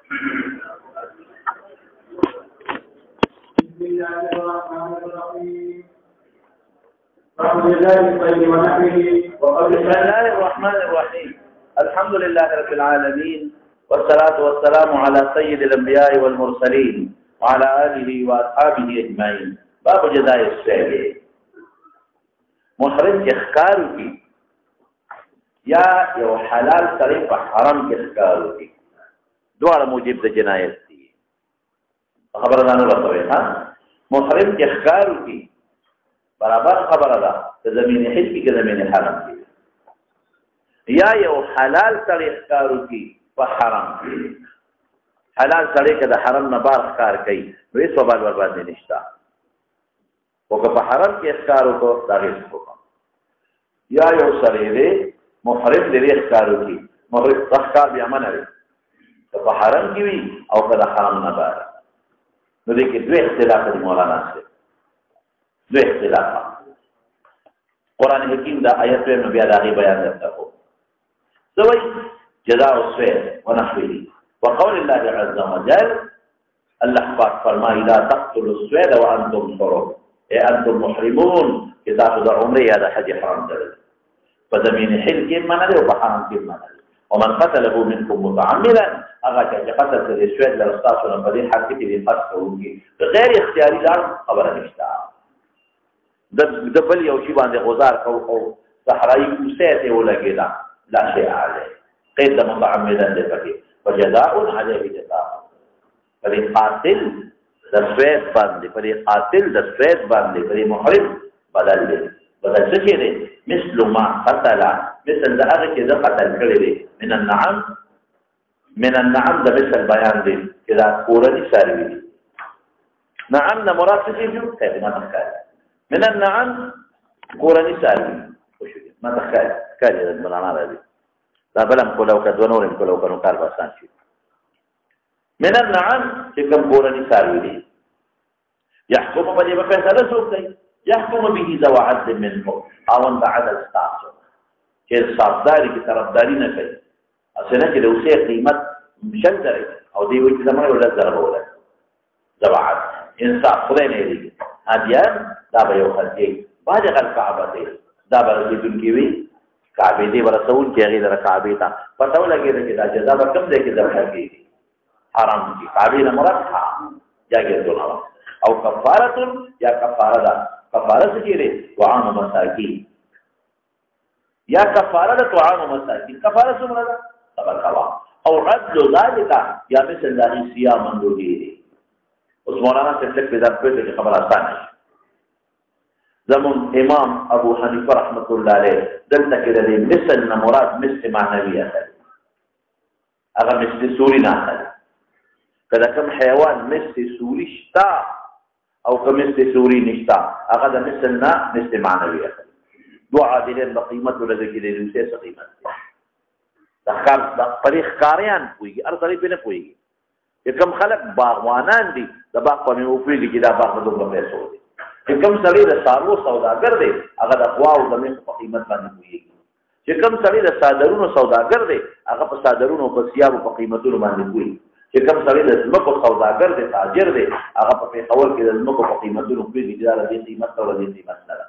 بسم الله الرحمن الرحيم. الحمد لله رب العالمين والصلاة والسلام على سيد الأنبياء والمرسلين وعلى آله وأصحابه أجمعين. باب جزاء السائل. محرم کے اخکارو کی یا یو حلال سره په حرام کې اخکارو کی دواړه موجب د جنایت دي. خبره ده نو راځي ها. محرم کې اخکارو کی برابر خبره ده د زمين حل کې زمين حرام کې یا یو حلال سره اخکارو کی په حرام کې. حلال سره کې د حرام نه بار اخکار کوي نو هیڅ وبال برباد نشته. او که په حرام کې اخکارو کو دا هیڅ کو یا یو سره دی محرم دې اخکارو کی محرم اخکار بیا منه دی په حرام کې وي او که د حرام نه بار. نو دې کې دوه اختلاف دي مولانا سره. دوه اختلاف. قرآن حکیم دا آیت میں بیا داغی بیان کرتا ہو. سوئی جزاء السوید ونحوه وقول اللہ عز وجل اللہ پاک فرمائی لا تقتلوا السوید وانتم حرم اے انتم محرمون کتاب دا عمر یا دا حج حرام دل فزمین حل کی مانا دے و بحرام کی مانا دے ومن قتله منكم متعمدا اگا چاہتے قتل سے سوید لرستاسونا بدی حق کی دی قتل کرونگی غیر اختیاری دار خبر نشتا د بل یو شی باندې غزار کو او صحرایي کوسه ته ولګیدا لا شی علی قید متعمدا دې پکې وجزاء علیه جزاء پر قاتل د سوید باندې پر قاتل د سوید باندې پر محرم بدل دې بدل څه دې مثل ما قتل مثل هغه چې د قتل کړی دی من النعم د مثل بیان دې چې دا کورنی ساروي نعم نه مراد څه دی خدمت کوي من النعم قراني سالم ما تخيل كان من انا هذه لا بلم كلو كدونور كلو كانوا كارباسان شي من النعم كم قراني سالم يحكم بني بفسد سوقي يحكم به ذو عدل منه او ان بعد استعصى كيف صادري کی طرفداري نه کوي اسنه چې لو سي قیمت مشندره او دی وجه زمانه ولا ضرر ولا زبعت انصاف خدای نه دی اديان دا به یو خلګي باج الکعبه دی دا به رسول کی وی کعبه دی ورسول کې غیر کعبه تا پتو لګی دا جزا به کم دی کې ذبح کی حرام کی کعبه نه مراد حرام جاګه دولا او کفاره یا کفاره دا کفاره څه دی وعام مساکین یا کفاره د طعام مساکین کفاره څه مراد صبر کوا او عدل ذلك یا مثل ذی صيام اندوی اس مولانا سے تک پیدا پہ خبر آسان ہے. زمون امام ابو حنیفہ رحمۃ اللہ علیہ دلتا کہ دے مثل نہ مراد مثل معنوی ہے اگر مثل سوری نہ ہے کدا کم حیوان مثل سوری شتا او کم مثل سوری نشتا اگر مثل نہ مثل معنوی ہے دعا دې بقیمت ولذکر دې سے قیمت تخار د طریق کاریان کوئی ار طریق نه کوئی کم خلق باغوانان دي د باغ په مې وفري کې دا باغ د دوه پیسو دي کم سړی د سارو سوداګر دی هغه د اقوا او د مې په قیمت باندې کوي چې کم سړی د صادرونو سوداګر دی هغه په صادرونو په سیابو په قیمتونو باندې کوي چې کم سړی د زمکو سوداګر دی تاجر دی هغه په پیښور کې د زمکو په قیمتونو کوي چې دا د قیمت او د قیمت نه ده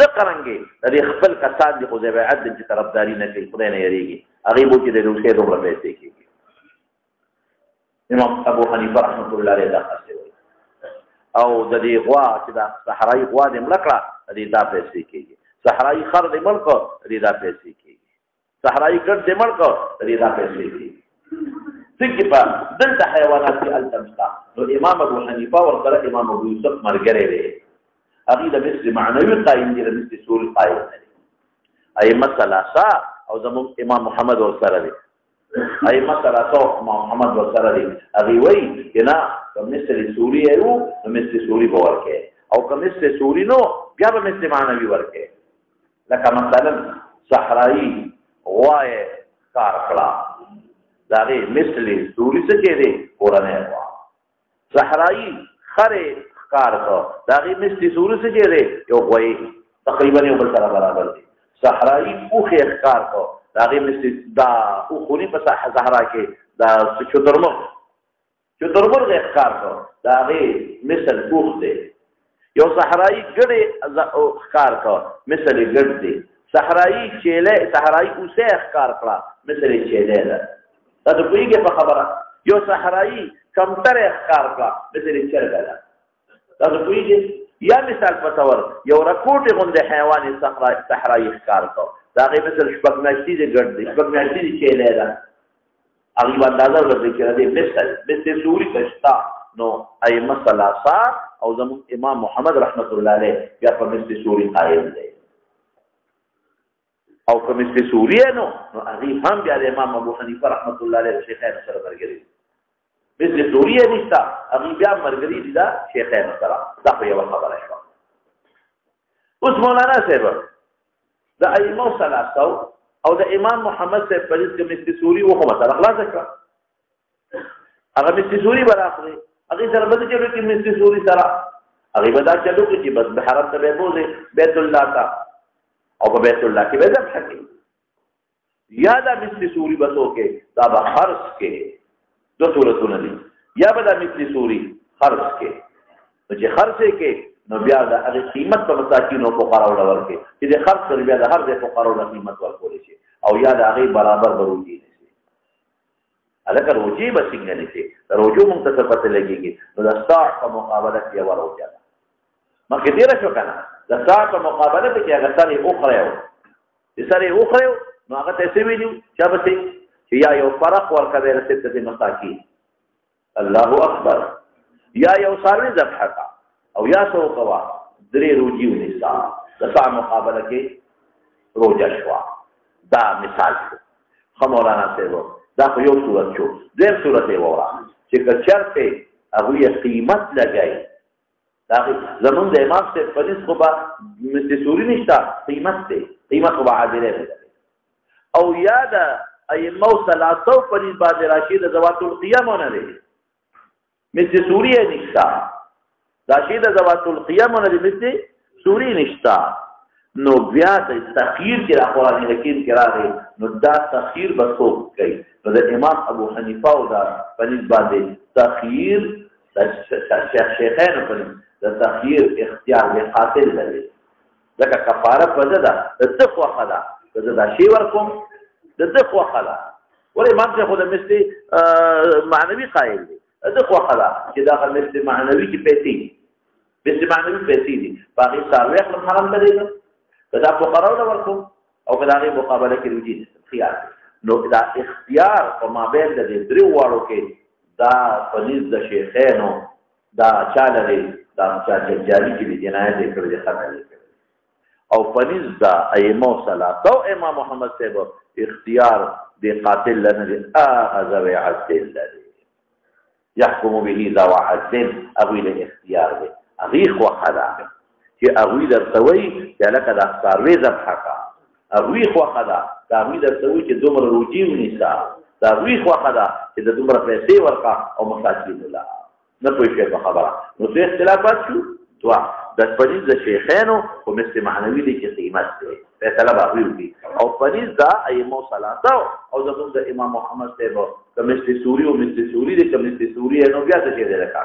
د قرانګي د خپل کسان د خو زبې عدل چې طرفداري نه کوي خدای نه یریږي هغه بو چې د روسي دومره پیسې کوي. امام ابو حنیفه رحمۃ اللہ علیہ دا خاصه او د دې غوا چې دا صحرایي غوا د ملکړه د دې دا پیسې کیږي صحرایي خر د ملک د دې دا پیسې کیږي صحرایي ګډ د ملک د دې دا پیسې کیږي څنګه په دلته حیوانات کې التمسا نو امام ابو حنیفه ورته امام ابو یوسف مرګره دی هغه د مثل معنوي قائم دي د مثل سور قائم دي ائمه ثلاثه او زموږ امام محمد ورسره دی ائمه ثلاثه محمد ورسره دی هغه وایي کنا مثل سوری ایو مثل سوری ورکه او که مثل سوری نو بیا به مثل معنوي ورکه لکه مثلا صحرایي غوای کار کړه داغه مثل سوری څه کې دی قرانه غوا صحرایي خره کار کو داغه مثل سوری څه کې دی یو غوي تقریبا یو بل سره برابر دی صحرایي اوخه کار کو دا غي مثل دا او خوني په صحرا کې دا چترمرغ ښکار کو دا غي مثل اوخ دی یو صحرایي ګډې ښکار کو مثل ګډ دی صحرایي اوسه ښکار کړه مثل چیلې ده دا د پویږي په خبره یو صحرایي کمتر ښکار کړه مثل چرګه ده دا د پویږي یا مثال په تور یو رکوټي غونډه حیوان صحرایي ښکار کو دا غي مثل شپږ میاشتې د ګډ دی شپږ میاشتې د چیلې ده هغه اندازه ورته کړه دې مثل سوري کشتا نو ائمه ثلاثه او زمون امام محمد رحمت الله علیه بیا په مثل سوري قائم دی او په مثل سوري نو هغه هم بیا د امام ابو حنیفه رحمت الله علیه شیخین سره مرګري مثل سوري نشتا هغه بیا مرګري دي دا شیخین سره دا یو خبره شو اوس مولانا صاحب د ائمه ثلاثه او د امام محمد صاحب په دې کې مثل سوري او کومه سره خلاص کړه هغه مثل سوري براخلي هغه سره بده چې مثل سوري سره هغه بدا چلو چې بس به حرم ته به بوزي بیت الله تا او په بیت الله کې به ذبح کوي یا دا مثل سوري بسو کې دا به خرص کې دو صورتونه دي یا به دا مثل سوري خرص کې نو چې خرص کې نو بیا دا هغه قیمت په مساکینو په قراو ډول کې چې د خرص سره بیا د هر ځای په قراو د قیمت ورکول شي او یا دا هغه برابر بروجي نشي الکه روجي به څنګه نشي روجو مونږ ته پته لګيږي نو د ساعت په مقابله کې وروجه مخکې ډیر شو کنه د ساعت په مقابله کې هغه سره اوخره نو هغه ته څه ویلو چې یا یو فرق ورکړي رسېته د مساکین الله اکبر یا یو ساروي ذبح کا او یا سو کوا درې روجي ونیسا د ساعت مقابله کې روجه شوا دا مثال خمولانا سیبو دا خو یو صورت شو دیم صورت یې وره چې که چرته هغه یې قیمت لګای دا زمون د امام صاحب په نسبت به مثل سوري نشته قیمت خو به عادله ده او یا د ائمه ثلاثه په نسبت باندې راشد ذوات القيام نه لري مثل سوري نشته راشد ذوات القيام نه لري مثل سوري نشته نو بیا د تخیر کې قرآن حکیم کې راغی نو دا تخیر به څوک کوي نو د امام ابو حنیفه او دا په نسبت باندې تخیر د شیخین په د تخیر اختیار د قاتل لري ځکه کفاره پزه ده د څه خدا دا شی ورکوم د څه خدا ولې امام څه خدا مثلی معنوي قائل دي د څه خدا چې دا مثلی معنوي کې پیسې دي باقي ساروي خپل حرام لري دا فقراو له ورکوم او کله مقابله کې روجي خيار نو دا اختیار په مابین د درې واړو کې دا پنځ د شیخانو دا چاله دی دا چې جاری کې جنایت کړی دی خطر او پنځ دا ائمه ثلاثه او امام محمد صاحب اختیار دی قاتل لنا دی ذوی عدل لري يحكم به ذو عدل ابي له اختیار دی اغيخ وخدا چې اغوی درتوي چې لکه د ساروي ذبح کا اغوی خو خدا دا اغوی درتوي چې دومره روجي ونیسا دا اغوی خو خدا چې د دومره پیسې ورکا او مساکین الله نه پوي شي په خبره نو څه اختلافات شو دوا د پنځ د شیخانو او مثل معنوي دي چې قیمت دی فیصله باغوي دي او پنځ دا ائمه ثلاثه او زموږ د امام محمد صاحب کمثل سوري او مثل سوري دي کمثل سوري نو بیا څه دی لکه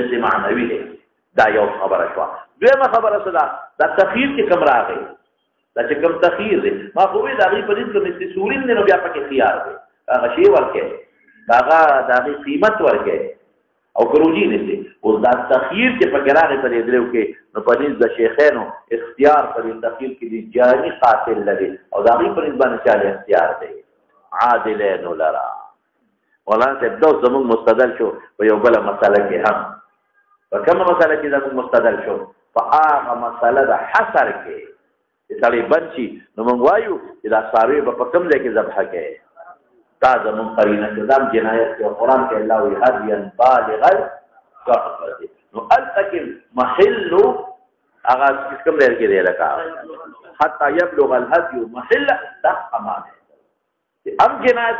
مثل معنوي دي دا یو خبره شو دویمه خبره څه ده دا تخیر کې کم راغی دا چې کم تخیر دی ما خو وی دا غي په دې کې مثل سوري نه بیا پکې خيار دی هغه شی ورکه دا قیمت ورکه او کروجی نشي او دا تخیر چې پکې راغی په دې درو کې نو په دې د شیخانو اختیار په دې تخیر کې دی جاني قاتل لري او دا غي په نسبت باندې اختیار دی عادلین لرا ولاته د زموږ مستدل شو په یو بل مسله کې هم فكما مسألة كذا مستدل شو فآغا مسألة دا حسر كي يسالي بنشي نمون وايو إذا صاروي بفكم ذلك ذبح كي تازا من قرينة كذام جنايات في القرآن كي الله هديا بالغ الكعبة نو ألتكم محل آغا كم ذلك كي لك حتى يبلغ الهدي محل دا أمانه أم جنايات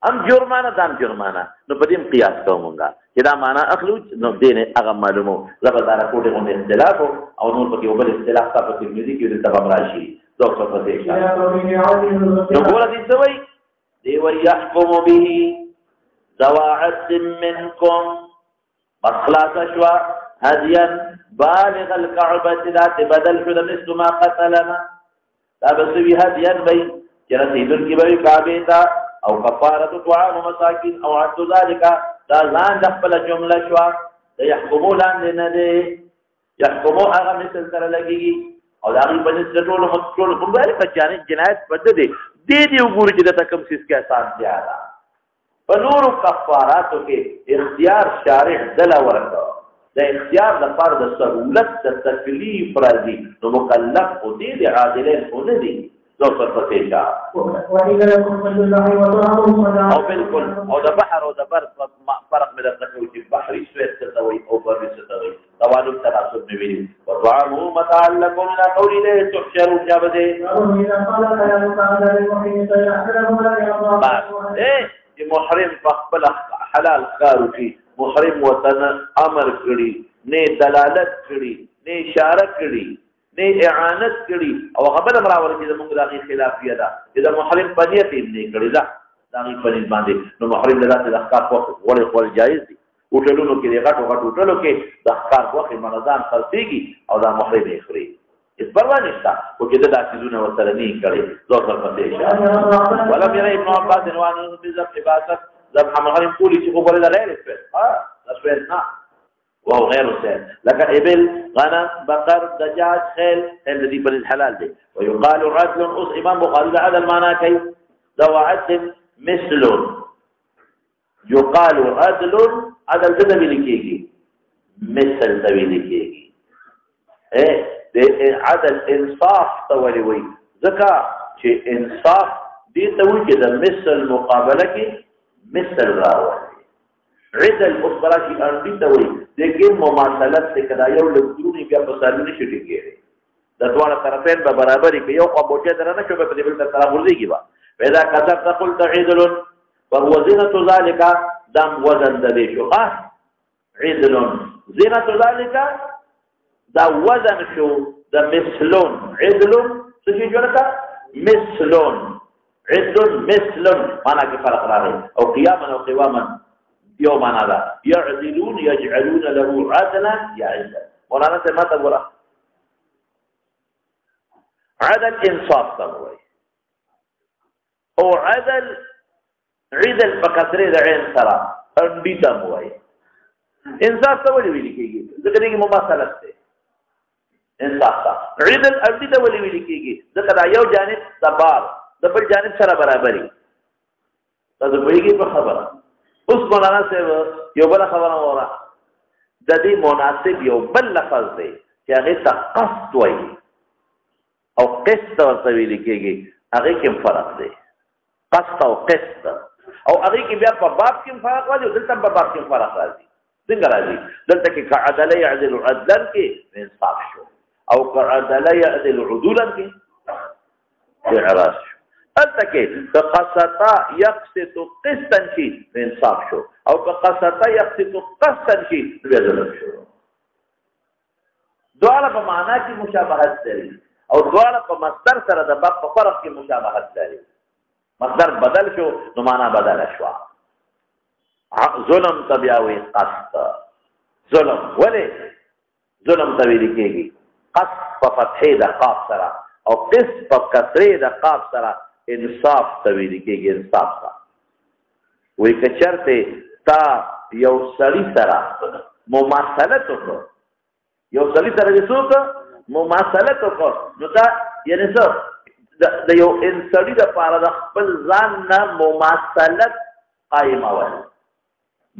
هم جرمانه دام جرمانه نو په دې قیاس کومونګه چې دا معنا اخلو نو دین هغه معلومو زبردار کوټه غونډه اختلاف او نور په یو بل اختلاف تاسو په دې کې د تبم راشي دوه په دې نو ګور دې سوي دی ويحكم به ذو عدل منكم مخلاص شوا هديا بالغ الكعبة ذات بدل شد مثل ما قتلنا دا بسوي هديا بي جرسيدن کی بي كعبه او كفارة طعام مساكين او عد ذلك دا ځان د خپل جمله شوا دا يحكمون عندنا دي يحكمون هغه مثل سره لګيږي او دا غي په دې ټول په باندې په جنایت بد دي دې وګوري چې د تکم سیس کې آسان زیاده په نورو کفاراتو کې اختیار شارع دل ورکړه د اختیار د فرض سهولت د تکلیف راځي نو مکلف او دې عادلین او نه دي ذو فرقتيجا او بالکل او د بحر او د بر فرق مې د تکو چې بحري سويت ستوي او بري ستوي توالو تناسب نه ویلي وطعامه متاع لكم لا قول له تحشروا جابده چې محرم په خپل حلال کارو کې محرم وطن امر کړي نه دلالت کړي نه اشاره کړي نه اعانت کړي او خبر امراول چې موږ دغه خلافیه ده چې د محرم پنیت نه کړي دا دغه پنیت باندې نو محرم له ذات الاحکام وخت ول جایز دي وټلونو کې غټو وټلو کې د احکام وخت منظم خرڅيږي او دا محرم یې خوري اس پروا نشته او چې دا چیزونه ورسره نه کړي دوه پرته ولم ير ابن عباس روانه بذبح عبادت ذبح محرم قولي چې خبره ده غیر اسپه ده سوينا وهو غير سهل لك ابل غنم بقر دجاج خيل الذي بل الحلال دي ويقال عدل امام بخاري عدل معناه كيف ذو عدل مثل يقال عدل ذا بلكيكي مثل ذا بلكيكي عدل انصاف تولي وي ذكا شيء انصاف دي توي كده مثل مقابله کې مثل راوي عدل اصبره کی انډی توي لیکن مماثلت سے کدا یو لګونی بیا په سالو نشي ټیګي د دوه طرفین به برابرۍ کې یو قبوجه درنه شو په دې بل طرف ورځيږي با پیدا کثر تقول تعدل وهو زينه ذلك دم وزن د دې شو عدل زينه ذلك دا وزن شو دا مثلون عدل څه جوړه مثلون عدل مثلون معنا کې فرق راغی او قياما او قواما يوم معنا دا يعدلون يجعلون له عدلا يعدل مولانا سے ما تقول عدل انصاف تقول او عدل بكسر عين سرا انډی تقول انصاف تقول ویل کېږي ځکه دې مماثلت ده انصاف تا عدل انډی تقول ویل کېږي ځکه دا یو جانب تبار د بل جانب سره برابرۍ تاسو ویږي په خبره اوس مولانا صاحب یو بل خبره وره د دې مناسب یو بل لفظ دی چې هغه ته قصد وایي او قصد ورته ویل کېږي هغه کې فرق دی قصد او قصد او هغه کې بیا په باب کې فرق راځي او دلته په باب کې فرق راځي څنګه راځي دلته کې كعدل يعدل عدلا کې انصاف شو او كعدل يعدل عدولا کې اعراض شو التكي بقسطا يقسط قسطا شيء انصاف شو او بقسطا يقسط قسطا شيء بيظلم شو دواړه په معنا کې مشابهت لري او دواړه په مصدر سره د باب په فرق کې مشابهت لري مصدر بدل شو نو معنا بدل شو ظلم تبعوي قسط ظلم ولې ظلم تبعي کېږي قسط په فتحې د قاف سره او قسط په کسرې د قاف سره انصاف تویل کېږي انصاف تا وې کچرته تا یو سړی سره مماثلت وکړو یو سړی سره څوک مماثلت وکړو نو دا یعنی څه د یو انسړي د پاره د خپل ځان نه مماثلت قائم اول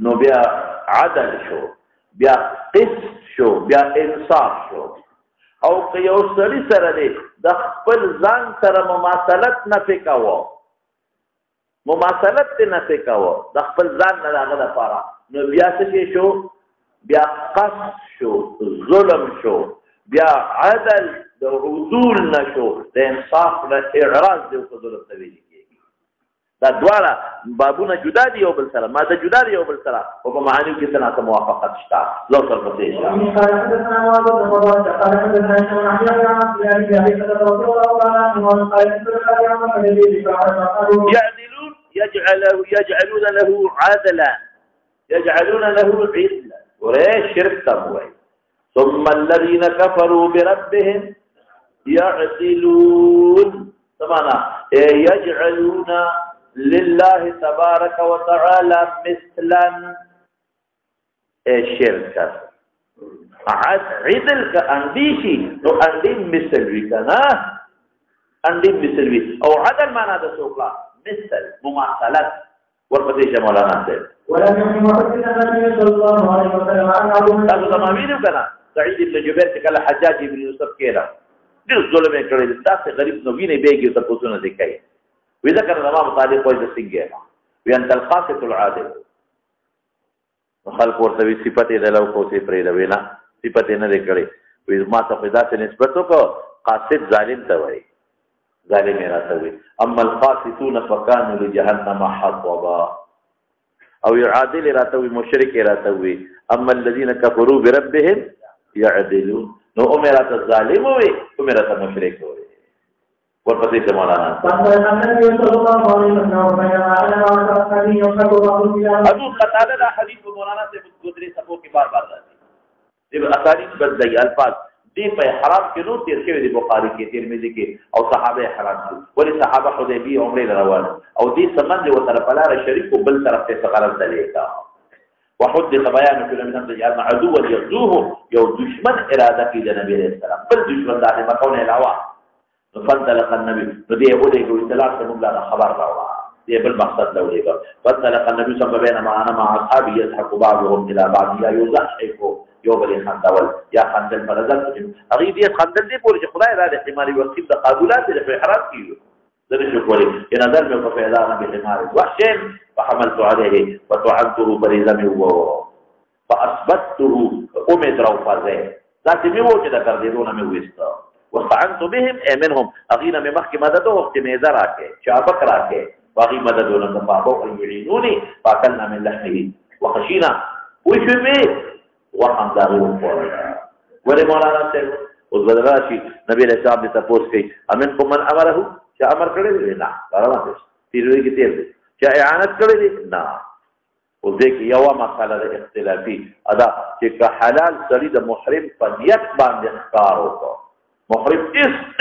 نو بیا عدل شو بیا قسط شو بیا انصاف شو او که یو سړی سره دی د خپل ځان سره مماثلت نه پکاوه مماثلت نه پکاوه د خپل ځان نه هغه لپاره نو بیا څه شو بیا قصد شو ظلم شو بیا عدل د عدول نشو د انصاف نه اعراض دی او ظلم ته ویل کېږي دا دواړه بابونه جدا دي یو بل سره ماده جدا دي یو بل سره او په معانیو کې څه موافقت شته لو سر پسې يعدلون يجعلون له عدلا يجعلون له عدلا ورې شرک تموي ثم الذين كفروا بربهم يعدلون سمعنا يجعلون لله تبارك وتعالى مثلا شركا عدل كأنديشي لو أندي مثلوي كنا أندي مثلوي أو عدل معنى هذا سوقلا مثل مماثلات ورقديش مولانا سيد ولم يكن محدث النبي صلى الله عليه وسلم عن عبد تاسو زمامینو کنا سعید ابن جبیر چې کله حجاج ابن یوسف کېلا ډېر ظلم یې کړی تاسو غریب نو ویني بیګي ته پوښتنه وکړي وې ذکر امام طالب وایي د څنګه وي انت القاسط العادل خلق ورته وی صفته د لو کو سي پرې دا وینا صفته نه لري وې ما ته خدا ته نسبت کو قاسط ظالم ته وایي ظالم یې راته وي اما القاسطون فكانوا لجهنم حطبا او يعادل راتوي مشرك راتوي اما الذين كفروا بربهم يعدلون نو امرات الظالم وي امرات مشرك وي ورپسې مولانا ابو قتاده دا حدیث مولانا سے گزرے سبو کی بار بار راځي دې اسانید بدلي الفاظ دې په حرام کې نو تیر شوی دی بخاری کې ترمذی کې او صحابه حرام دي ولی صحابه حدیبیه عمره روان او دې سمند و طرف لار شریک بل طرف ته غلط دلیتا وحدث بيان في من ان عدو يغزوه يو دشمن اراده کې د نبی عليه السلام بل دشمن د مکونه علاوه فضلق النبي دې وله کو اطلاع څنګه لا خبر راوړه دې بل مقصد لولېګا فضلق النبي صلى الله عليه وسلم انا مع اصحابي يضحك بعضهم الى بعض يضحكوا یو بلې خندول یا خندل فرضل هغه دې خندل دې پورې خدای را دې احتمالي وخت د قابلات د احرام کیږي دغه شو کولی ان نظر مې په پیدا نه به حمار وحشن فحملت عليه وتعنته بريزا هو فاثبته امد رو فزه ذات مې وجه دا کړ دې دونه مې وستا واستعنت بهم منهم اغينا مې مخکې مدد او وخت مې زرا کې شابک راکې باقي مددونه په بابو يعينوني فاكلنا من لحمه وخشينا وشبه وهم داغي وفورا ولي مولانا سيد وزبد راشي نبي علیہ السلام دې تاسو کوي امنكم من امره چې امر کړی دی نه راځه تیروي کې تیر دي چې اعانت کړی دی نه او دې کې یو مسله د اختلافي ادا چې حلال سړي د محرم په نیت باندې ښکار وکړو محرم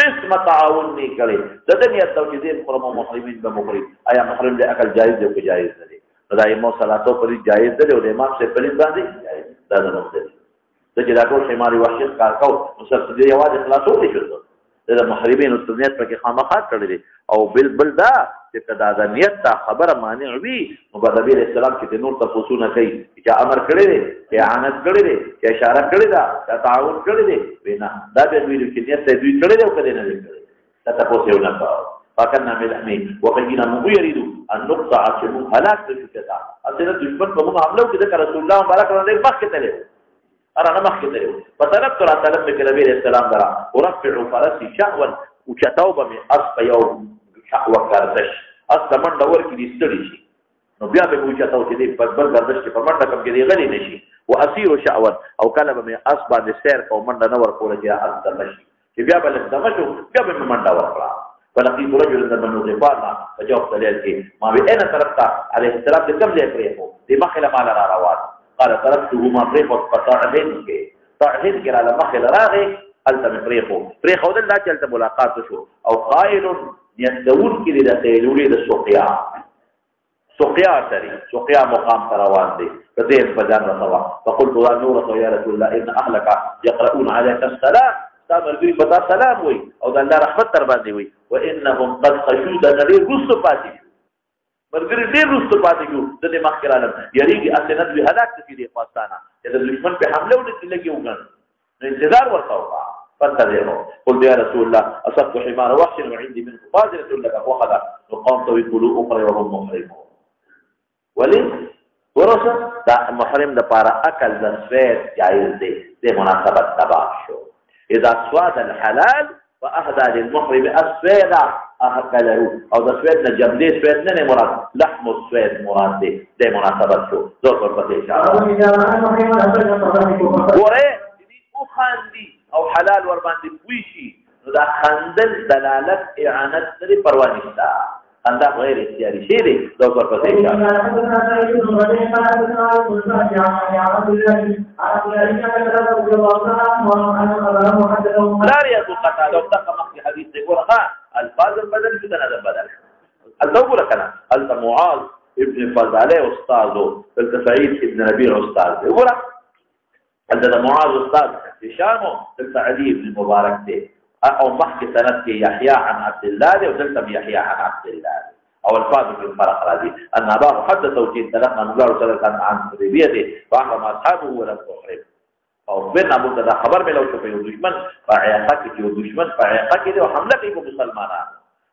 اس تعاون نه کړي د دې نیت او چې دې محرمین به محرم آیا محرم د عقل جایز دی او جایز نه دی خدای مو صلاتو پر جایز دی او د امام سے پر باندې دا نه مختلف د چې دا ټول شماري وحشت کار کو مسلسل دی یوازې خلاصو دي شو د محرمین او سنت په کې خامخا کړی او بل دا چې دا د نیت تا خبره مانع وي نو د نبی رسول الله چې نور تاسو نه کوي چې امر کړی دی چې اعانت کړی دی چې اشاره کړی دا چې تعاون کړی دی وینا دا به ویل چې نیت ته دوی کړی دی او کړی نه دی دا تاسو نه کاوه فكنا ملحمي وقينا مو يريد ان نقطع شمو هلاك تشتا اصل دشمن په موږ حمله وکړه چې رسول الله مبارک باندې مخکې تللی انا مخکې تللی فطلبت را طلب من النبي عليه السلام درا ورفع فرسي شهوا وشتوبه من اصف يوم شهوه گردش اصل من دور کې دستړي شي نو بیا به مو چتاو چې دې په بل گردش کې په منډه کم کې دی غلي نشي واسير شهوا او کله به اصل باندې سیر او منډه نه ور کوله چې اصل نشي چې بیا بل دمشو بیا به منډه ورکړه فلقيت رجلا من غفار فجاوب دليل ما بين تركت عليه السلام كم ذي فريقه دي مخله ما لرا روان قال تركته ما فريقه فطاعهن على مخله راغي قلت من فريقه ودل لا جلت ملاقات شو او قائل يدور كده دليلولي للسقيا سقيا تري سقيا مقام روان دي فدين فجر رسوا فقلت يا نور يا رسول الله ان اهلك يقرؤون عليك السلام مرګي بتا سلام وي او د الله رحمت تر باندې وي وانهم قد خشود نبي رسل پاتې مرګي ډېر رسل پاتې یو د دې مخکره عالم یریږي اسنت به هلاک کې دي پاستانه چې د دشمن په حمله ولې لګي وګن انتظار ورته وکړه فانتظروا قلت يا رسول الله اصبت حمار وحش وعندي منه قادره لك وخذ وقامت يقولوا اخرى وهم محرمون ولي ورثه دا محرم د پاره عقل د سوید جایز دی د مناسبت تبع شو اذا سواد الحلال فأهدى للمحرم السويد أهكله أو ده سويد نجمدي سويد نني مراد لحم السويد مراد دي مناسبة شو دو صرفة إن شاء الله وري دي أخاندي أو حلال وربان دي بويشي دا خندل دلالة إعانة نري پروانشتا خندا غير اختياري شيري دو صرفة إن شاء الله لا رياض قتال لو تقى مخي حديث يقول الفاظ البدل جدا هذا البدل الدور كان قلت معاذ ابن فضالة أستاذه قلت سعيد ابن نبيل أستاذ يقول قلت معاذ أستاذ هشام قلت علي بن المبارك دي أو محكي سندك يحيى عن عبد الله وقلت يحيى عن عبد الله أو الفاظ في الفرق هذه أن أباه حدثه كين تلقى من الله صلى عن حديبيته فأحرم أصحابه ولم تحرم أو بين أبو كذا خبر بلو شوفه دشمن فعيقك جو دشمن فعيقك ده وحملك يكون مسلمانا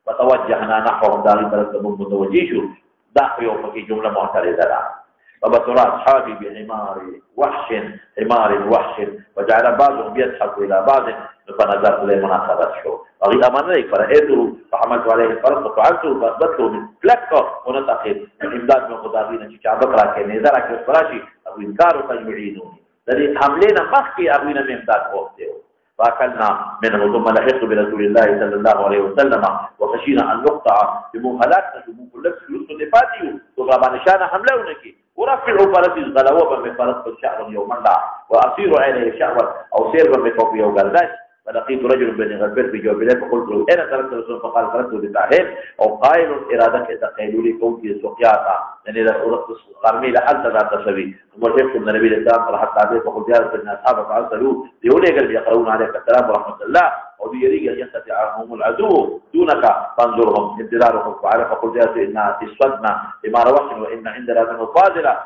فتوجهنا نحوهم داري ترتبون متوجيشوا داخل يوم في جملة معترضة فبصر أصحابي حمار وحش وجعل بعضهم يضحك إلى بعض فنظرت لمناسبة شو أغي أمان لي فرأيته فحملت عليه الفرق وفعلته فأثبته من فلكه ونتأخذ من إمداد من قدامين شعبك راكي نظرك الفراشي أو إنكارك يعينوني الذي حملنا مخي أغوينا من إمداد وقته فأكلنا منه ثم لحقت برسول الله صلى الله عليه وسلم وخشينا أن نقطع بمهلاكنا بمكل لبس لسو نفاتيو وغابان شانا حملونك ورفعوا فرسي الغلوة من فرس شعر يوما لا وأصير عليه شعر أو سير من كوفي وقرداش فلقيت رجل بني غفير في جواب الله فقلت له أين تركت الرسول فقال تركت بتعهيل أو قائل إرادك إذا قيلوا لي كونتي سقياتا يعني إذا أردت قرمي لحلت ذات سبيل ثم شفت من النبي الإسلام طرحت عليه فقلت يا رسول أصحابك فأرسلوا ليولي قلبي يقرؤون عليك السلام ورحمة الله وبيريق أن يستطيعهم العدو دونك فانظرهم انتظارهم فقلت يا رسول إنها تسودنا لما روحنا وإن عندنا منه فاضلة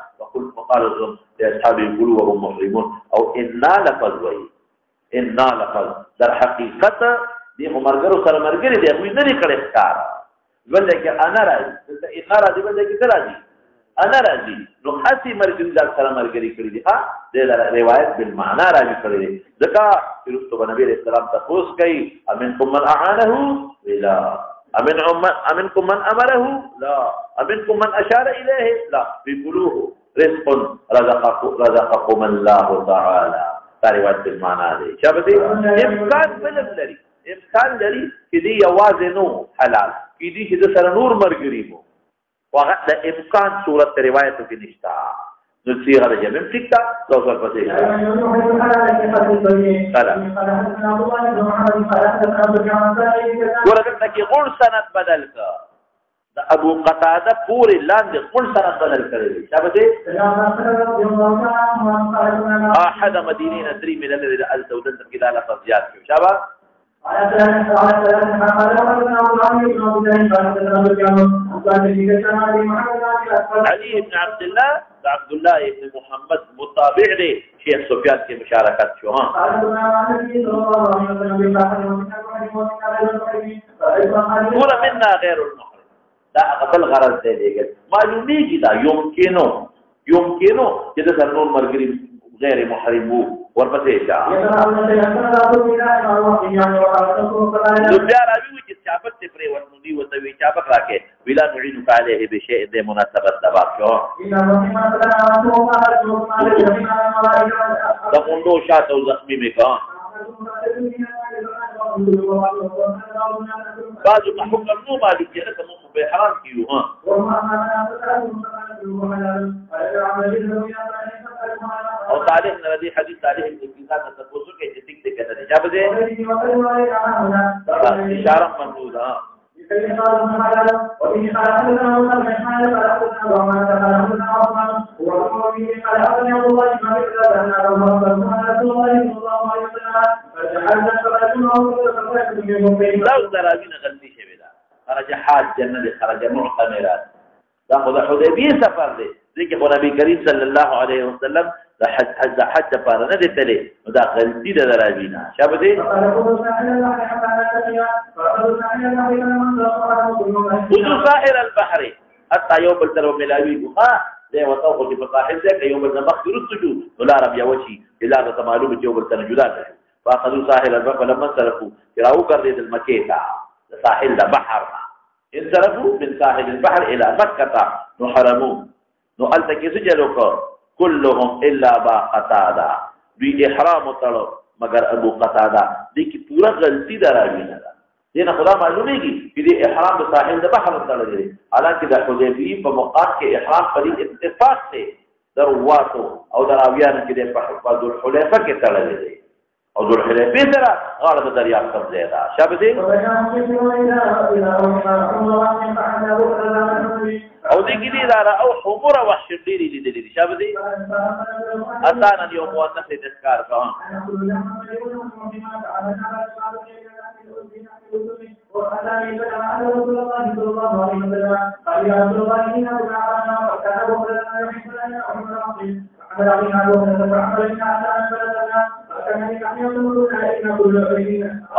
فقال لأصحابي يقولوا وهم محرمون أو إنا لفضوي إنا لفظ در حقيقة دي مرګرو سره مرګري دي خو نه لري ښکار ولکه انا راځي د اقرار دي ولکه راځي انا راځي نو حسي مرګري در سره مرګري کړی دي ها د روایت بالمعنى راځي کړی دي ځکه رسول نبی رسول الله تاسو کوي امنكم من اعانه لا امنكم من امره لا امنكم من اشار اليه لا بيقولوه رزق رزقكم الله تعالى روایت بالمعنى دي شابتي امکان بلم لري امکان لري چې دی आवाज نو حلال کې دي چې د سره نور مرګري مو واغه د امکان صورت روایت کې نشتا نو صيغه د جمع ټیکتا لو څه پته ورته کې غون سند بدل کا ابو قتاده پوری لاندې خپل سره بدل کړی شابه احد مدينين ادري من الذي قال سودان كده على فضيات شابه علي بن عبد الله بن محمد متابع لي شيخ سفيان کی مشارکت شو ها پورا منا غیر المحرم دا قبل غرض دی دیګ معلومیږي دا يمكنه چې د سرنور مرګري غیر محرم وو ورپسې شاه نو بیا راوي چې چابک ته پرې ورنو دی وته وی چابک راکې ویلا نعينك عليه بشيء د مناسبت دباب شو دا موندو شاته زخمی میکا بعضو کا حکم نو معلوم چې لکه مو به حرام کیو ها او تعلیق ندی حدیث تعلیق ابن کثیر ته تاسو کې چې ټیک ټیک نه جواب دې اشاره ممنوع ها لو دراوین غلطی شوی دا خرج حاج جنه خرج معتمرات دا خو د حدیبیه سفر دی ځکه خو نبی کریم صلی الله علیه وسلم د حج پر نه دی تللی دا غلطی د دراوینه شابه دی خذوا ساحر البحر حتى يوم الترو ملاوي ها ده وتوخذ في الساحل ده يوم النبخ يرسجوا ولا رب يوشي الا معلومه يوم التنجدات فاخذوا ساحل البحر فلما انصرفوا راو کر دې مکې ته ساحل البحر انصرفوا من ساحل البحر الى مكه نو حرموا نو التکی سجلوا كلهم الا ابا قتاده دوی احرام تړو مگر ابو قتاده دې کی پورا غلطی دراوی نه دې نه خدا معلومیږي چې دې احرام د ساحل د بحر تړل دي حالانکه د حدیبیه په موقعات کې احرام په اتفاق ته درواتو او دراویان کې د حفاظ الحلیفه کې تړل دي او ذو الحلیفه سره غاړه د دریاب پر ځای ده شابه دې او دې کې دې را او حمره وحش ډېری دي شابه دې اسانا یو مؤنث تذکار کوم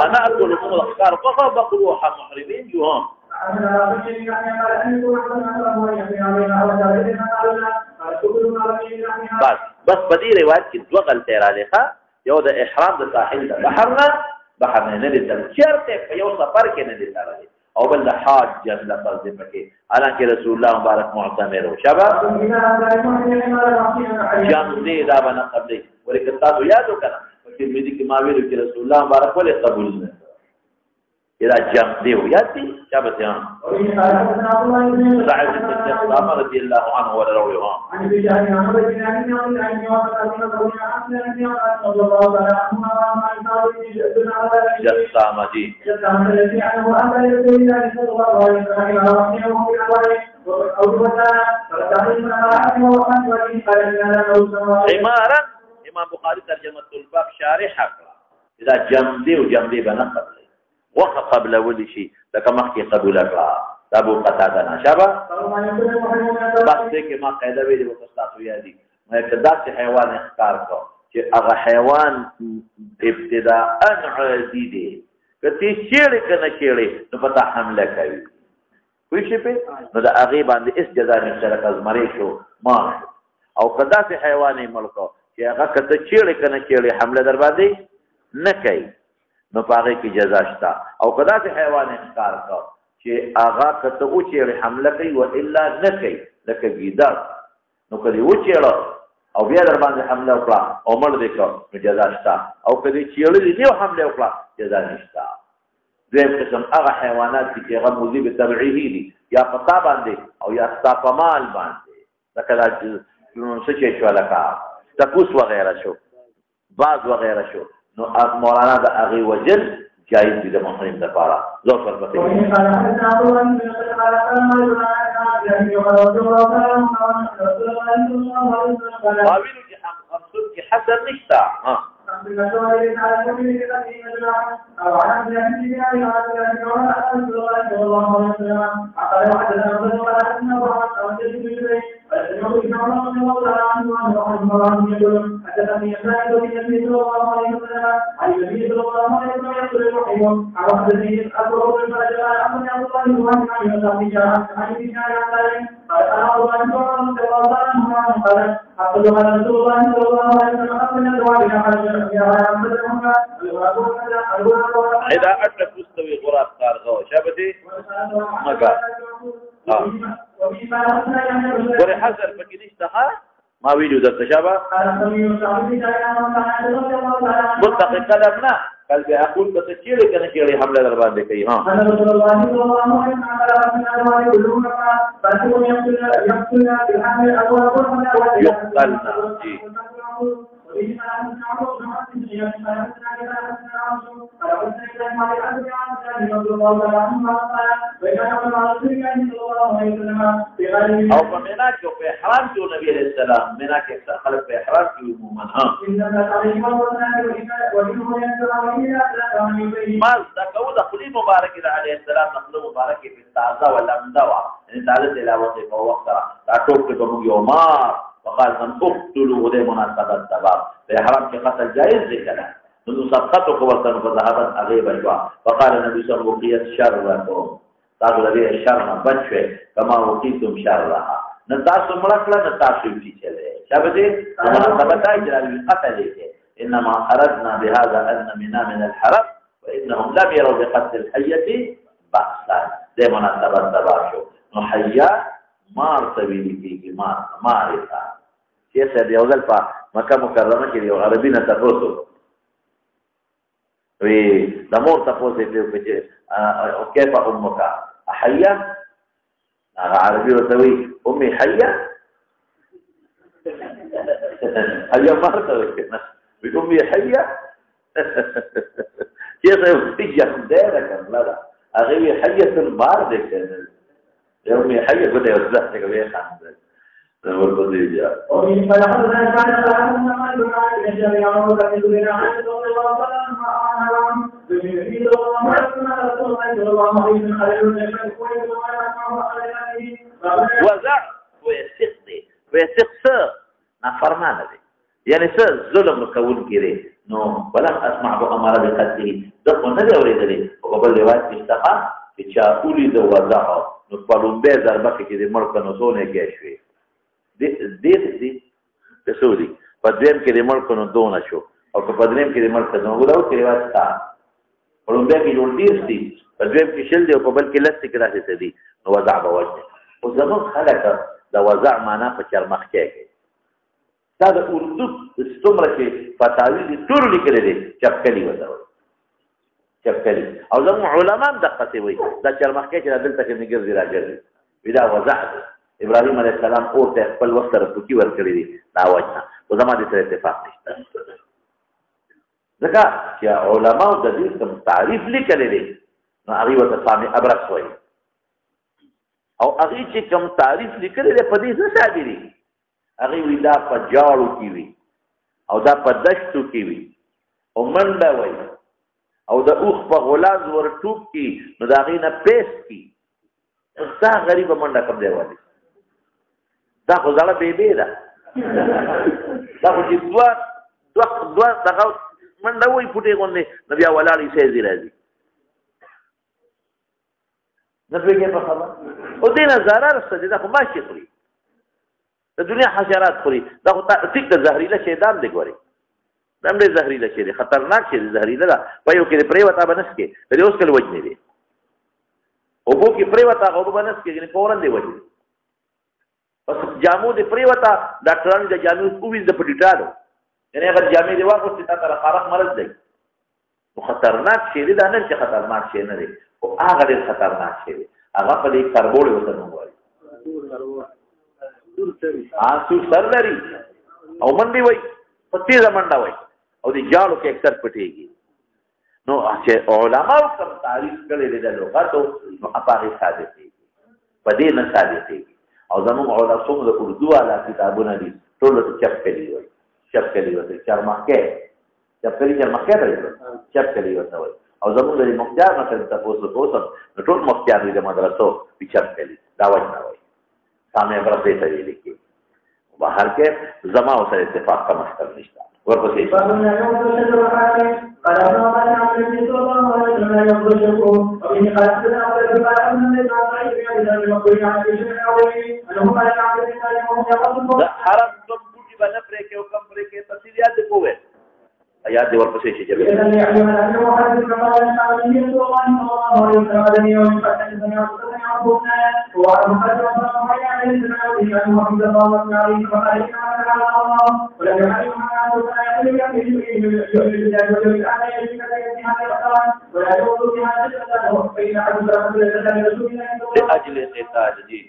أنا أقول لكم الأفكار فقط روح محرمين جوهم بس بدي روايات كنت وقل تيرا لها يوضع إحرام ده ساحل ده بحرنا ندل شرطه في يو سفر كي ندل تارا او بل حاج جن لفظ پکې حالانکه رسول الله مبارک معتمر او شبا جام دې دا باندې قبلې ورکه تاسو یادو کنه چې مې دې کې ما ویلو چې رسول الله مبارک ولې قبول نه اذا جام دې یادي شبا ته سعد بن عمر رضي الله عنه ولا رواه جسامدي عمارا امام بخاري ترجمه الباب شارح اذا جمدي وجمدي بنقل وقت قبل ولي شيء لك مخي قبول اقرا ابو قتاده نشبه بس کې ما قاعده ویلې په تاسو یادي ما ابتدا چې حیوان اختیار کو چې هغه حیوان ابتداء عادي دي کته چیرې کنه چیرې نو پتا حمله کوي کوئی شي په نو دا هغه باندې اس جزا مشترک از مری شو ما او کدا چې حیوان ملکو چې هغه کته چیرې کنه چیرې حمله در باندې نه کوي نو پاره کې جزا شتا او کدا چې حیوان اختیار کو چې هغه کته او چې حمله کوي و الا نه کوي لکه ګیدړ نو کله و چې او بیا در باندې حمله وکړه او مړ دې کړ نو جزا شتا او کله چې یو حمله وکړه جزا نشتا دویم قسم هغه حیوانات چې هغه مذيب تبعیه دي یا پتا باندې او یا استاپمال باندې لکه څه چې شو لکه تپوس وغیرہ شو باز وغیرہ شو نو مولانا د هغه وجل جائز دي د محرم لپاره زو پر پته قابل چې خمسون کې حسن نشتا ها إذا أتى مستوي غراب قارغو شابتي مكا وري حسن فكنيش تخا ما ويلو ذا تشابه ملتقي قدمنا قلب أقول بتشير كنا شيء حملة دربان دكتي ها يقتلنا جي او فمنا جو في احرام جو نبی علیہ السلام منا کے خلق في احرام کی عموما ها ما ذکروا دخل مبارک علیہ السلام دخل مبارک في التعزى والامدوا ان تعالى الى وقت وقت ټوک ته یومار وقال ان اقتلوا ودي مناسبه سبب باحرام کے قتل جائز ذکر ہے تو صدقه کو ورتن فذهبت اغيب الوا وقال النبي صلى الله عليه وسلم شر لكم تاسو لري شر نه بچو کما وقيتم شرها نتاسو ملکله نتاسو دي چلے شابه دې مناسبه اجرا قتل دي انما اردنا بهذا ان من الحرم فانهم لم يروا بقتل الحيه بأسا دې مناسبت تبا شو نو حیا مار تویل کیږي مار تا چې څه دی اول په مکه مکرمه کې یو عربي نه تاسو وی د مور تاسو ته او كيف امك حيه عربي وتوي امي حيه حيه مرته كده بامي حيه كيف يجي دارك لا اغي حيه المار دي كده امي حيه كده يوزع كده خان والبديجه ومن فلقد كان لهم ما دعاء الى الشريعه وتكذبنا عن رسول الله صلى الله عليه وسلم بمثل الله رسول الله صلى الله عليه وسلم وزع ويستقصى نافرمان دي يعني ظلم كون كيري نو ولم اسمع بامر بقتله دغه نه دی اورېدلې او په بل روایت کې څنګه چې چا اولی د وضع نو په لومبه ضربه کې د ملک نو زونه کې شوې دې د سعودي په دیم کې د ملک نو دونه شو او په دیم کې د ملک نو غوډاو کې روایت تا په لومبه کې جوړ دي دي په دیم کې شل دی او په بل کې لست کې راځي دي نو وضع به وجه او زمون خلک د وضع معنا په چرمخ کې دا د اردو ستومره کې فتاوی دي ټول لیکل دي چپکلی وته چپکلی او زمو علما دقه وي دا چرمخ کې چې دلته کې نګر دي راځي ودا وضع ابراهيم عليه السلام او ته خپل وخت سره پوکی ور کړی دي دا وجه او زمو د سره اتفاق نشته ځکه چې علما د دې کوم تعریف لیکل دي نو هغه وته سامي ابرس وي او هغه چې کوم تعریف لیکل دي په دې څه شابري هغه وی دا په جاړو کې وي او دا په دشتو کې وي او منډه وي او د اوخ په غلاز ور ټوب کې نو دا غینه پیس کې څا غریب منډه کوم دی وایي دا خو ځاله بیبي ده دا خو چې دوا دغه منډه وي پټې غونډه نو بیا ولاړې سي راځي نو بیا په خبر او دې نه zarar څه دا خو ماشي خوري د دنیا حشرات خوري دا خو تک د زهريله شیطان دی ګوري دا هم زهريله شي خطرناک شي زهريله ده په یو کې پرې وتا بنس کې د اوس کله وجنې دي او بو کې پرې وتا غو بنس کې نه فورن دی وجنې پس جامو د پرې وتا ډاکټرانو د جامو کو ویز د پټیټالو یعنی هغه جامې دی واغو چې تا خارق مرض دی او خطرناک شي دا نه چې خطرناک شي نه دی او هغه ډېر خطرناک شي هغه په دې کاربوړ وته نو وایي آسو سر لري او منډي وای پتی زمنډا وای او دې جالو کې اکثر پټيږي نو چې علماء کوم تعریف کړي د لغاتو نو اپاره ثابت دي پدې نه ثابت دي او زموږ علماء څومره د اردو علا کتابونه دي ټول ته چپ کړي وای چرمخکې چپ کړي وای او زموږ د مختار مثلا تاسو ټول مختار د مدرسو په چپ کړي دا وایي سامنے پر دیتا یہ لکھی باہر کے زما سے اتفاق کا مستر نشتا ورپسې حرم کم بوټي باندې پرې کې او کم پرې کې تفصیلات کوه آیات دی ورپسې چې جوړه لأجل قتال دين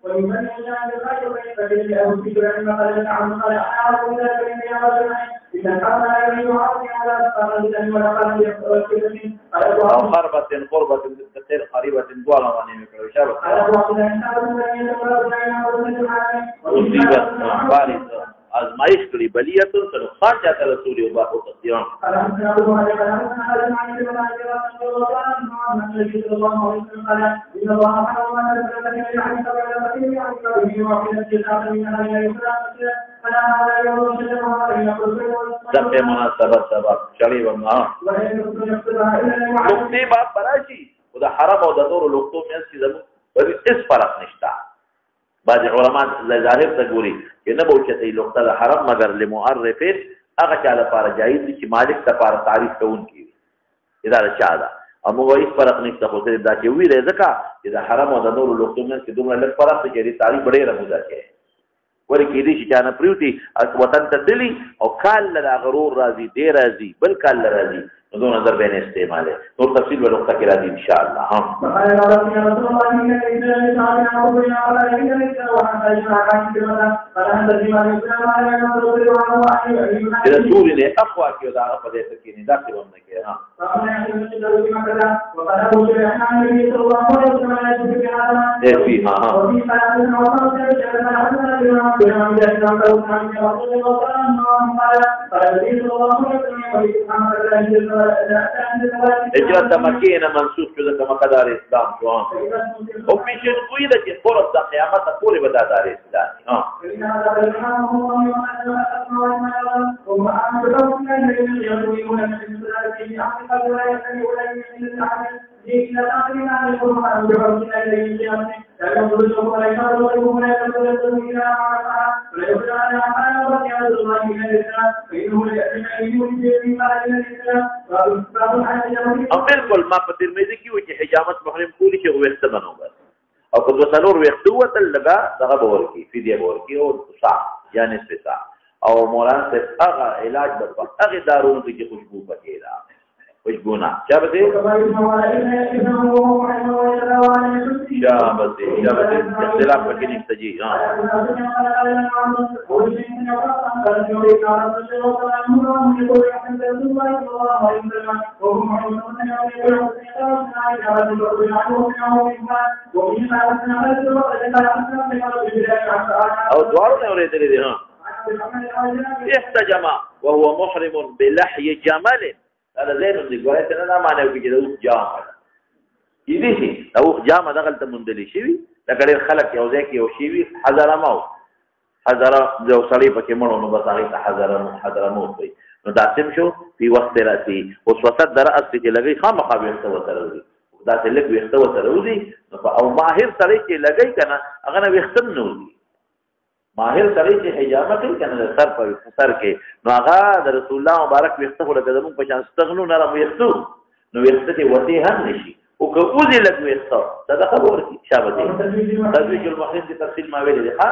ومن يشاء الخير فليس له في جهنم قال عن قال اعوذ بالله من الشيطان إذا كان يريد عرضي على فرجا ولا قال يقتل أو خربة قربة بالتقدير قريبة بولا واني مكرو شابة مصيبة بارزة آزمائش کړي بلیتون تر خاصه رسول الله او تصدیق دغه مناسبت سبب چړي ورنه لوکتي باب براشي او د حرم او د نور لوکتو مې چې زمو بل هیڅ فرق نشته بعض علما ظاهر ته ګوري چې نه به اوچتې لقطه د حرم مګر لمعرفین هغه چا لپاره جایز دي چې مالک لپاره تعریف کوونکی وي دا د چا ده او موږ هېڅ فرق نشته خو صرف دا چې ویلې ځکه چې د حرم او د نورو لقطو منځ کې دومره لږ فرق دی چې د تعریف ډېره موده کوي ولې کېدای شي چې نه پرېوتي وطن ته تللي او کال له هغه غرور راځي دی راځي بل کال له راځي نو دو نظر به نه استعماله نور تفصیل به نقطه کې راځي ان شاء الله رسول نه اقوا کې دا په دې کې نه دا څه ونه کې ها هجرت مکې نه منسوخ شو د مقدار اسلام شو او پیشن کوی د چې فرض د قیامت پورې به دار اسلام ها او بالکل ما په ترمذی کې و چې حجامت محرم کولی چې وخت بنو بس او په وسلور وخت وته لگا دغه باور کې فدیه باور کې او صح یعنی استثاء او مولانا سے هغه علاج د هغه دارونو کې خوشبو پکې را خوشبونا چا به اختلاف پکې نشته جی ها او دوارو نه اورېدلې دي ها احتجم وهو محرم بلحي جمل هذا زين دي ګورې ته نه معنی وکړي دا اوس جامه دي شي دا اوس جامه دغه ته مندلې شي دا ګړې خلک یو ځای کې یو شي وي حذر مو حذر یو سړی پکې مړو نو بس هغه ته حذر مو وي نو دا سم شو په وخت راځي اوس وسط درأس کې لګي خامخا به څه وته راځي دا څه لګ به څه وته راځي او ماهر سړی چې لګي کنه هغه نه وختم نه وي ماهر سړی چې حجامت کوي کنه سر په سر کې نو هغه د رسول الله مبارک وخته خو لګه زمون په شان استغنو نرم وختو نو وخته کې وتی هم نشي او که اوزي لګ وختو دا خبر کی شابه دي تدویج المحرم دي تفصیل ما ویل دي ها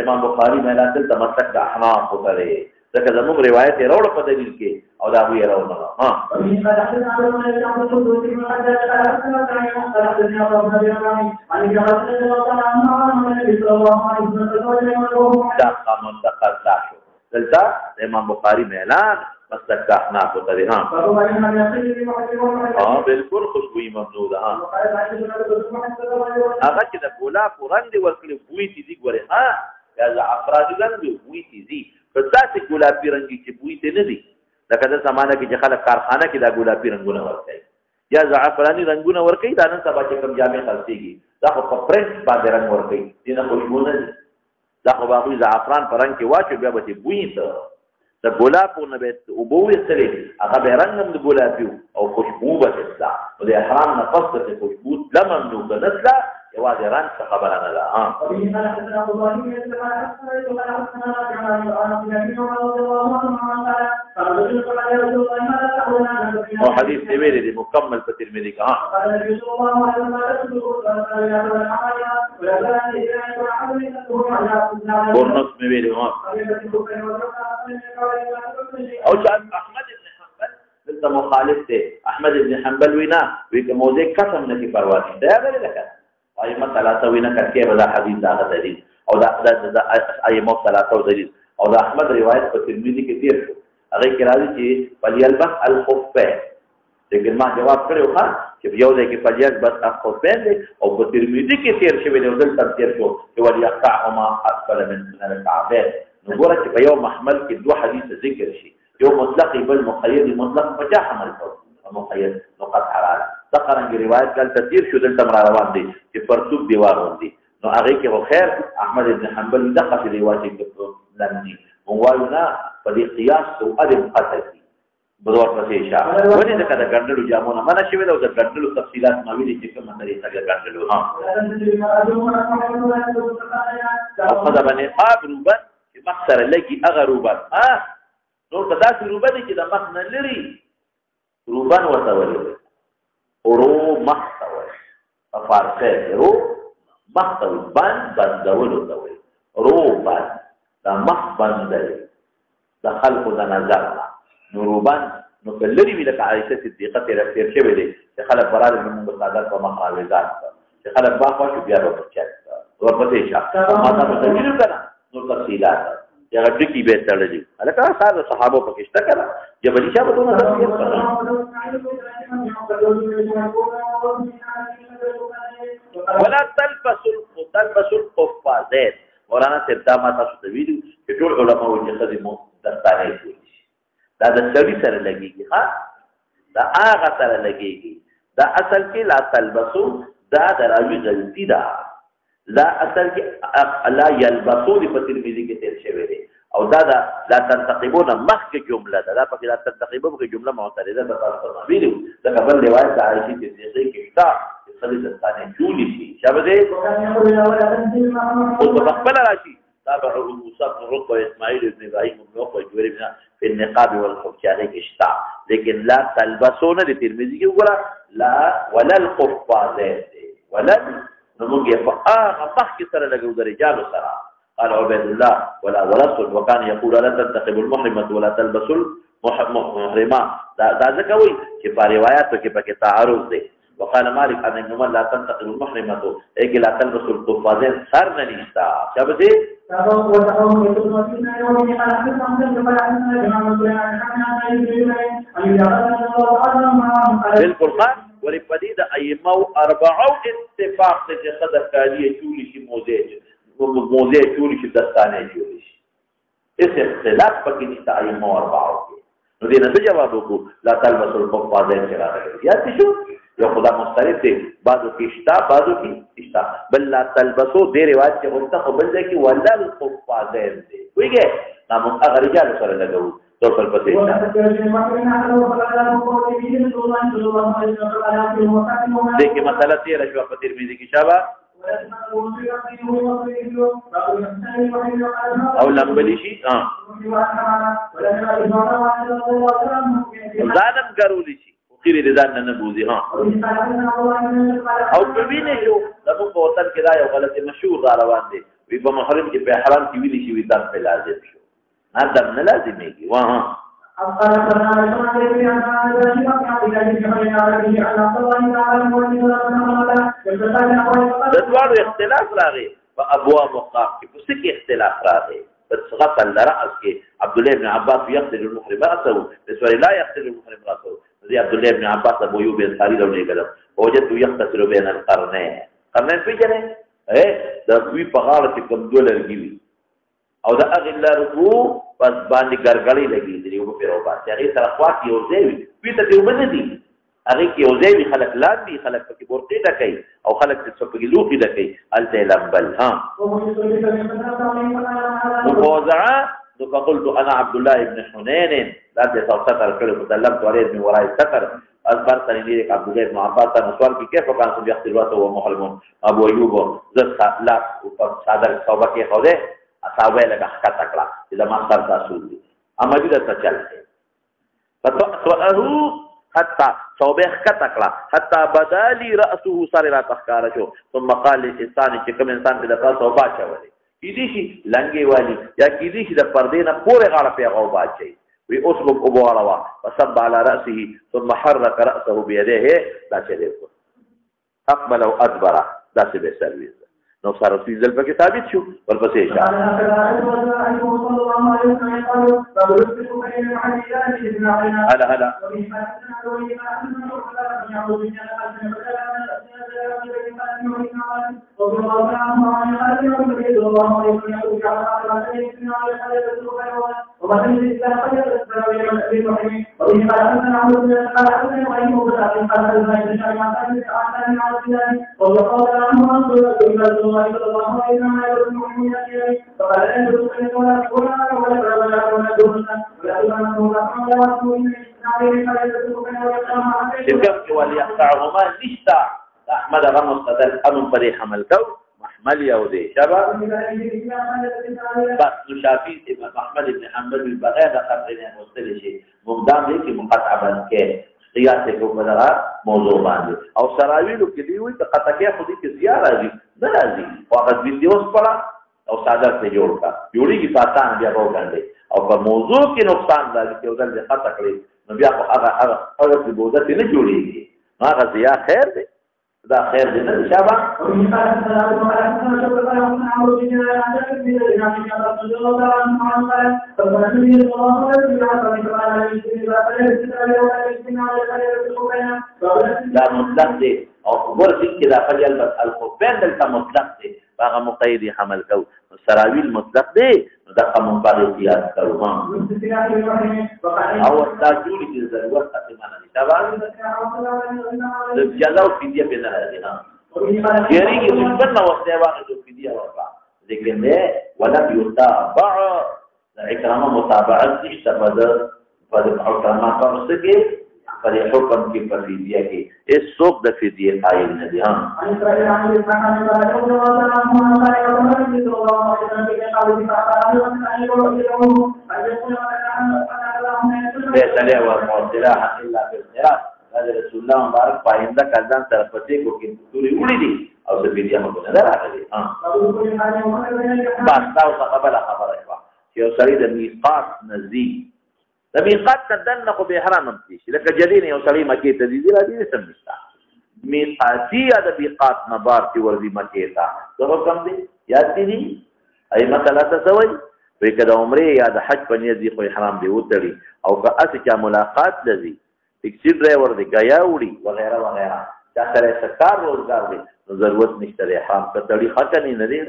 امام بخاری معنی تل تمسک د احناف وتره ځکه زموږ روایت یې راوړ په دلیل کې او دا وی راوړ نه ها دا قانون د قضا شو دلته امام بخاری اعلان مسلک د احناف وتره ها بالکل خوشبوئی ممنوع ده ها هغه چې د ګلاب رنگ دی ورکړي بوی دي ګوره ها یا زعفران رنگ دی بوی دي په داسې ګلابي رنګي چې بوی ته نه دي لکه د زمانه کې چې خلک کارخانه کې دا ګلابي رنگونه ورکوي یا زعفراني رنگونه ورکوي دا نن سبا چې کوم جامې خرڅېږي دا خو په پرنټ باندې رنګ ورکوي دې نه خوشبو نه دي دا خو باغوي زعفران په رنګ کې واچو بیا به بوی ته د ګلابو نه به اوبه ویستلې هغه به رنګ هم د ګلابي او خوشبو به تسلا نو د احرام نه پس د خوشبو لمن نو که نسلا یوازې رنګ څه خبره نه ده او حدیث دی ویلي دی مکمل په ترمذی کې ورنص مې ویلي او چې احمد ابن حنبل دلته مخالف دی احمد ابن حنبل وینا وی که موضوع قسم نه کی پروا نه ده غیر لکه ائمه ثلاثه وینا کړي ودا حدیث دا دلیل او دا ائمه ثلاثه دلیل او دا احمد روایت په ترمذی کې تیر شو هغه کې راځي چې فلیلبس الخفین لیکن ما جواب کړو ها چې یو ځای کې فلیلبس الخفین او په ترمذی کې تیر شوی دی دلته تیر شو چې وليقطعهما اسفل من الكعبين نو ګوره چې په یو محمل کې دوه حدیث ذکر شي یو مطلق بل مقید مطلق په جا حمل کوي مقید نو قطع راځي دا څنګه روایت کله تیر شو دلته روان دي چې پرتوب دیوار وندي نو هغه کې خو خیر احمد بن حنبل دغه روایت کې لاندې وایو نه په دې قیاس او ادم قطعي بدور پسې شا ولې دا کده ګندلو جامونه مانه شوی دا ګندلو تفصيلات ما ویلي چې کومه طریقه ګندلو ها خدا باندې روبن چې مخسر لګي هغه روبن نور په داسې روبن چې د مخ نه لري روبن ورته وایي اورو مخسوي په فارسی رو مخسوي بندولو ته وایي روبن دا مخ بندل د خلقو د نظر نوروبان نو کلری وی لکه عائشه صدیقه تیر شوی دی چې خلک برابر موږ صادق په مخاوزات چې خلک باخوا شو بیا ورپچا ورپسې شا ما تاسو ته ویل کنه نور تفصيلات یا ټکی به تړلې الکه صاحب صحابه پکې شته کنه جبلی شاه په دونه تفصیل ولا تلبس القفازات مولانا سبدا ما تاسو ته ویلو چې ټول علماء وایي چې مو دستانه کوي دا د سړي سره لګيږي ها دا هغه سره لګيږي دا اصل کې لا تلبسو دا دراوی غلطی ده لا اصل کې لا يلبسو د ترمذی کې تیر شوی دی او دا لا تنتقبون مخک جمله ده دا پکې لا تنتقبون کې جمله معترضه ده تاسو ته ویلو دا قبل روایت د عائشہ صدیقه کې شته خلی دستانه جوړی شي شابه او په خپل راشي تابع موسی بن رقبه اسماعیل ابن ابراهيم بن عقبه جوړی بنا په النقاب والخفجانه کې شته لیکن لا تلبسون د ترمذی کې وګړه لا ولا القفازات ولا نموږي په هغه مخ کې سره لګو د رجال سره قال عبد الله ولا ورسل وكان يقول لا تنتقب المحرمه ولا تلبس المحرمه دا ځکه وایي چې په روایتو کې پکې تعارض دی وقال مالك ان النمر لا تنتقل المحرمه اي لا تلبس القفازين صار نيستا شابه بالقرآن ولپدید ایمو اربعو اتفاق ته صدر کالیه چولی شي موزه چولی شي دستانه چولی شي اس اختلاف پکې نشته ایمو اربعو نو دې نه جواب وکړو لا تلبس القفازين چرا یا څه یو خدا مختلف دی بعضو کې شتا بعضو کې شتا بل لا تلبسو دې روایت کې ورته خبر ده کې ولل القفازين دی ویګه نام هغه رجال سره لګو تر پر پسې دې کې مسله تیر شو په ترمذی کې شابه او لمبلی شي ځانم ګرولې شي خیر دې ځان نه بوزي ها او په وینې شو دغه په وطن کې دا یو غلطي مشهور روان دي وی په محرم کې په حرام کې ویلي شي وي دم په لازم شو نه دم نه لازميږي واه د دوړو اختلاف راغی په ابواب مقام کې په څه کې اختلاف راغی بس غسل راس کې عبد الله بن عباس يغسل المحرم راسه بسوري لا يغسل المحرم راسه زي عبد الله بن عباس ابو ايوب الانصاري لو نيګل وجدت يغتسل بين القرنين قرنين پیژنې دا کوي په غاړه کې کوم دولرګي او دا اغلا رکو پس باندې ګرګړې لګي دی یو په روبا چې هغه طرف واکي او زوی په ته یو باندې دي هغه کې او زوی خلک لاندې خلک پکې ورته دا کوي او خلک څه پکې لوخي دا کوي الته لمبل ها ووزع فقلت انا عبد الله بن حنين لا تستطر كل تكلمت عليه من وراء الستر اخبرتني لك عبد الله بن عباس سؤال كيف كان يغسل راسه وهو محرم ابو ايوب ذات لا صادر توبه کې خوده اصحاب له حق تکړه اذا ما صار تاسو دي اما دې ته چلته فتوه حتى توبه حق تکړه حتى بدالي راسه صار لا تخکار شو ثم قال للانسان چې کوم انسان دې تاسو توبه چولې کیدی شي لنګي والی یا کیدی شي د پردې نه پورې غاړه په غوبا چي وی اسبق ابو علوا فصب على راسه ثم حرك راسه بيديه لا چلے کو اقبل او ادبر دا څه به سرویس نو سره فیزل پکې ثابت شو ورپسې هلا هلا شكم وليقطعهما نشتا احمد هغه مستدل امن پرې حمل کو محمل یو دی شبا بس شافعي امام احمد بن حنبل بغیر د خبرې مستدل شي مقدام دی چې مقطع باندې کې قياس کو بدغه موضوع باندې او سراویلو کې دی وي ته قطعه خو دې کې زیات راځي نه راځي فقط ویډیوز پړه او صادر ته جوړ کا جوړیږي پاتان بیا وګڼي او په موضوع کې نقصان راځي چې ودل دې خطا کړی نو بیا هغه د بوده نه جوړیږي هغه زیات خیر دی دا خیر دی نه شابه دا مطلق دی او ورته کې دا فجل بس الخفين دلته مطلق دی هغه مقید حمل کو سراویل مطلق دی دا قانون باندې قیاس کوو او تاسو دې ضرورت تقریبا نه شابه د جلاو فدیه په نه راځي ها یاري کې څنګه نو وخت دی واغې د فدیه ورکړه ذکر نه ولا يتابع اکرامه متابعت استفاده په اکرامه تاسو کې پر حکم کې پر فدیه کې اس څوک د فدیه قائل نه دي ها فیصله ورموصله الا بالخيار هذا رسول الله مبارک پاینده کردن سره پټې کو کې توري وړي دي او د فدیه مو نه راغلي ها بس تاسو خبره چې یو سړی د میقات نزدیک د میقات تدنه خو به حرام نمشي لکه جدين یو سړی مکه ته دي راځي سمستا میقاتی د میقات نه بار چې ورځي مکه ته څه حکم دي یاد دي ای مثلا تسوي په کده عمره یا د حج په نیت دي خو حرام دی وتړي او که اس چې ملاقات لذي ټیکسي ډرایور دی غیا وړي وغیرہ وغیرہ دا سره سکار روزګار دی نو ضرورت نشته حرام کتړي خاطر نه دی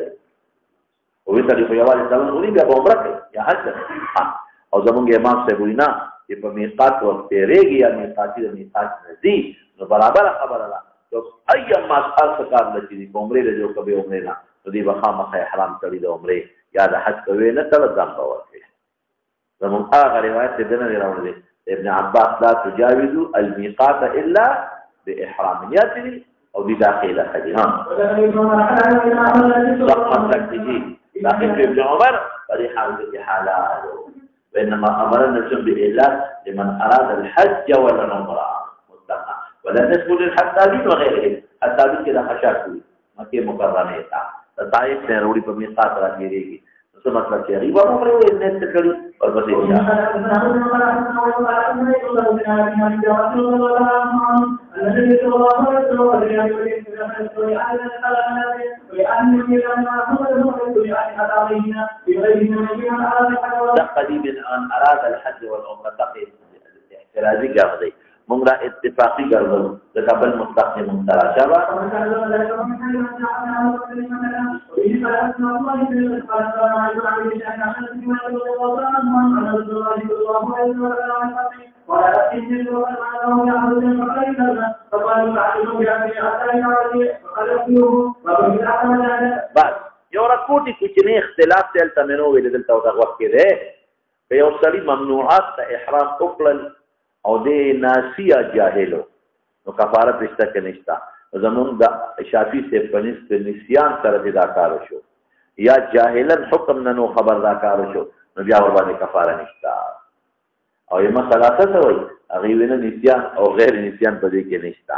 او وی تړي په یوازې ځل وړي بیا عمره کوي یا حج او زمونږ امام صاحب وینا چې په میقات وخت ریږي یا میقاتی د میقات نزدیک نو برابر خبره ده چې ايام ما سکار لچې دی عمره له جو کبه عمره نه نو دی بخامه حرام کړی د عمره یا د حج کوي نه تل ځم باورته زمونږ هغه روایت دې نه راوړل ابن عباس لا تجاوز الميقات الا باحرام ياتي او بداخله حجها صحت تكتجي لكن ابن عمر فريحه حلال وإنما أمر النبي بالإله لمن أراد الحج ولا العمرة مطلقا ولا نسبة للحدابين وغيرهم الحدابين كده خشاكوي مكة مكرمة طائف نروي بميقات راجيريكي څه مطلب چې غیبه عمره وي نه تکړي او بس تقديم ان اراد الحج والعمره تقي احترازي قاضي مونږه اتفاقی ګرځو د قبل مستقیم متراشبه بس یو رکوټی کوچنی اختلاف تل تمنو ویل دلته وخت کې ده په یو سړي ممنوعات ته احرام وکړل او د ناسیا جاهلو نو کفاره پښته کې نشتا زمون د شافعي سے پنځ په نسيان سره دا کار شو یا جاهلن حکم نه نو خبردار کار شو نو بیا ور باندې کفاره نشتا او یما ثلاثه وي هغه وینه نسيان او غیر نسيان په دې کې نشتا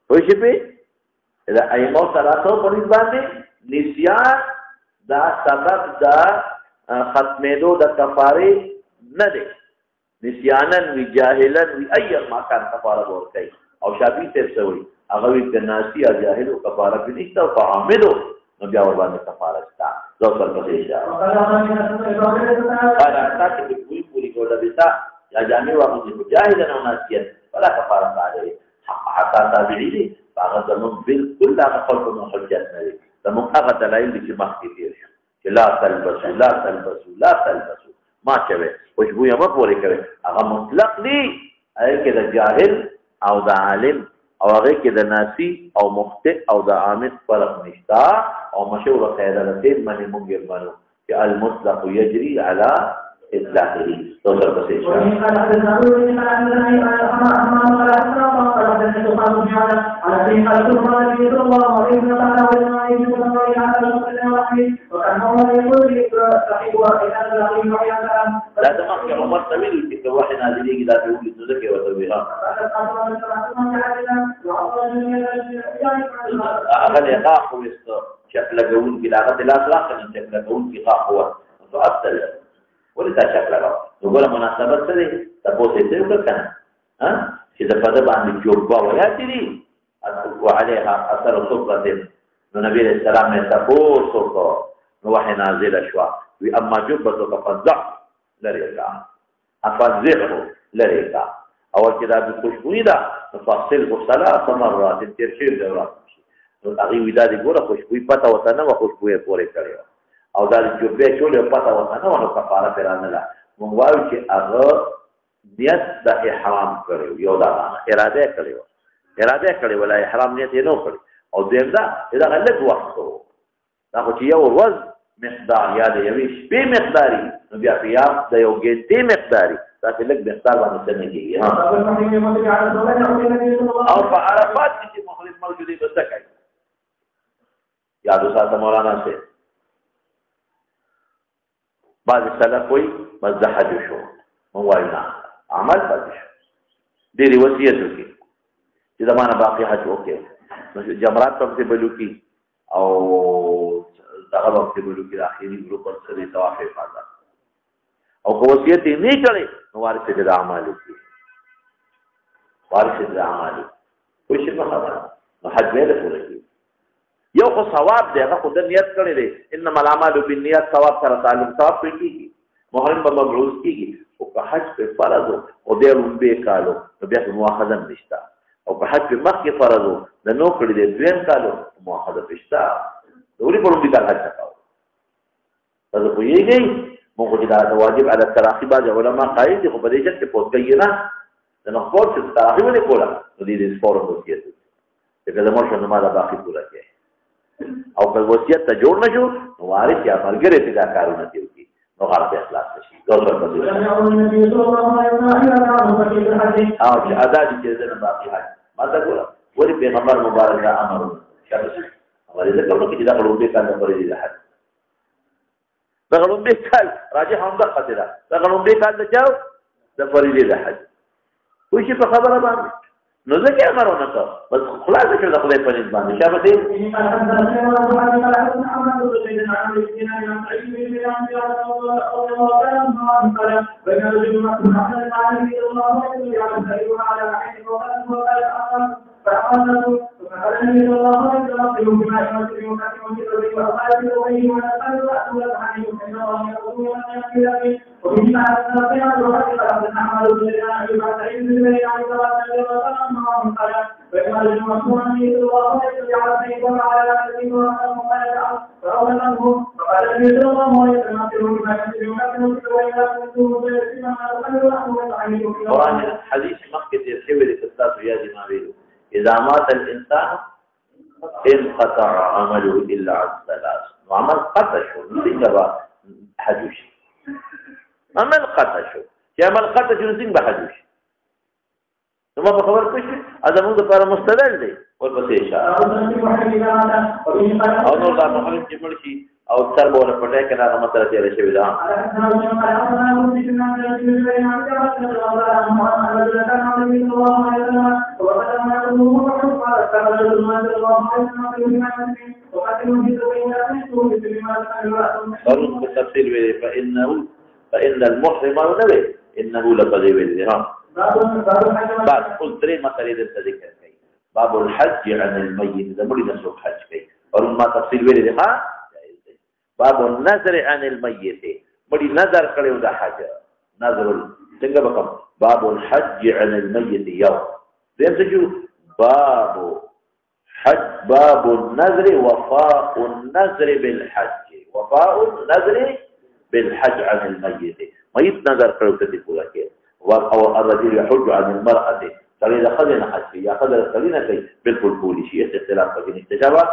خو شي په دا ایمو ثلاثه په دې باندې نسيان دا سبب دا ختمېدو د کفاره نه دی نسيانن وی جاهلن وی اي ما كان كفاره ورکي او شافعي ته سوي هغه وی ناسي جاهل او کفاره بنشته او عاملو نو بیا ور باندې کفاره ستا زو پر پدې شه دا تاسو کې پوری کوله بتا یا جامع واغې جاهلن او ناسيا ولا کفاره علی حتى تابعي هغه زمون بالکل دا خپل حجت نه دي زمون هغه دلایل چې مخکې دي چې لا تلبسوا لا تلبسوا لا تلبسوا ما کوي خوشبو یې مپورې کوي هغه مطلق دی هغه کې د جاهل او د عالم او هغه کې د ناسی او مخطئ او د عامل فرق نشتا او مشهور قاعده ده باندې مونږ یې مانو چې المطلق يجري على اطلاقي دي دوسر پسې دا د مخکې عمر طویل چې که وحي نازلېږي دا به وکړي نو ځکه یې ورته ویل هغه د غاښ وویسته چک لګوونکي د هغه د لاس راخلي چک لګوونکي غاښ ووت نو افضل ولې تا چک لګاوه نو ګوره مناسبت څه دی تپوس یې وکړه که نه چې د په ده باندې جوبه ویاتې دي وعليها اثر صفرة نو نبي عليه السلام یې تپوس وکړه نو وحي نازله شوه وي اما جبتک فضع لرې کا افضعه لرې کا اول کې دا د خوشبویي ده نو فاصله 3 مرات تیر شوي دورات نو هغې وي دا د ګوره خوشبویي پته ورته نه وه خوشبویي پورې کړې وه او دا د جوبې چولې پته ورته نه وه نو کفاره پرې رانله موږ وایو چې هغه نیت د احرام کړی و یو دا اراده یې کړې وه اراده یې کړې وله احرام نیت یې نه کړی او دویم دا چې دغه لږ وخت و دا خو چې یو ورځ مقدار یا د یوې شپې مقداري نو بیا په یاد د یو ګنټې مقداري داسې لږ مقدار باندې څه نه کېږي او په عرفات کې چې محرم موجود وي نو څه کوي یاد وساته مولانا صاحب بعض سلف وایي بس د حج شو موږ وایو نه عمل پاتې شو ډېرې وصیت وکړي چې زمانه باقي حج وکړي نو جمرات په پسې بلو کي او دغه وخت په بلو کې د اخري ګروپ پر سره طواف افاضه او کو وصیت یې نه کړي نو وارث دې د اعمال وکړي وارث دې د اعمال خو شي په خبره نو حج به له پوره کړي یو خو ثواب دی هغه خو د نیت کړی دی انما الاعمال بالنیات ثواب سره تعلق ثواب پې کېږي محرم به مبعوث کېږي او که حج په فرض او بیا لومبې کالو نو بیا په مؤاخذه نشته او که حج په مخکې فرض و د نو کړي دی دویم کالو مؤاخذه پې شته د ولې په لومبي کال حج نه کوو تاسو پوهېږئ موږ چې دا د واجب علی التراخي بعض علما قایل دي خو په دې شرط کې پوسټ کوي نه د نو خپل چې تراخي ولې کوله نو دې فورم وصیت چې که زموږ شنو ما دا باقي پوره کړي او که وصیت ته جوړ نه شو نو وارث یا ملګری ته دا کارونه دي وکړي نو غرض اخلاص شي ګور په دې او چې ادا دي چې نه باقي حج ما ته ګور ولې پیغمبر مبارک دا امر شابه ولې دا کوم چې دا غلوبې کاله پرې دي حج دا غلوبې کال راځي هم دا قصدا دا غلوبې کال ته جاو د پرې دي حج وې چې په خبره باندې نو ځکه امرونه ته بس خلاص شو د خدای په نسبت باندې شابه دې حديث مكة يسوي لكتاب يا جماعة إذا مات الإنسان انقطع عمله إلا عن ثلاث وعمل قطع شو نسينجا بحجوش عمل قطع شو عمل قطع شو نسينجا بحجوش ثم بخبر كشف هذا منذ قال مستدل دي والبس إشاء أو نور دا محرم جمرشي او سر بوله پټه کنه هغه مسله تیر شوی ده ضروري تفصيل وی فإن المحرم نوي انه لقد الإحرام بعد قل دري مسائل ذکر کړي باب الحج عن الميت ده مړي نسو حج کوي اور ما تفصيل وی دي ها باب النظر عن الميت مړي نظر کړو د حج نظر څنګه وکم باب الحج عن الميت یو دیم څه باب النظر وفاء النظر بالحج وفاء النظر بالحج عن الميت ميت نظر کړو ته پورا کې او الرجل يحج عن المرأة سړی د ښځې نه حج کوي یا ښځه د سړي نه کوي بالکل کولی شي هېڅ اختلاف پکې نشته جواب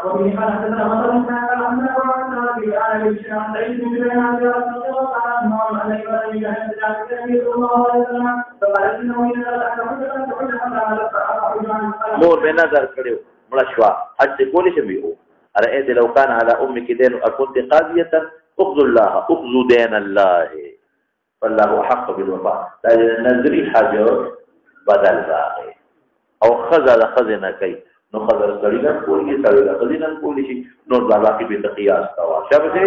مور به نظر کړی مړه شوه حج دې کولی شي وي أرأيت لو كان على أمك دين أكنت قاضية أخذ الله أخذ دين الله فالله حق بالوفاء نظري حاجة بدل راغي او خزر خزنه کوي نو خزر سړی نه کولی سړی نه خزنه نه کولی شي نو د باقي به تقیاس توا شابه دې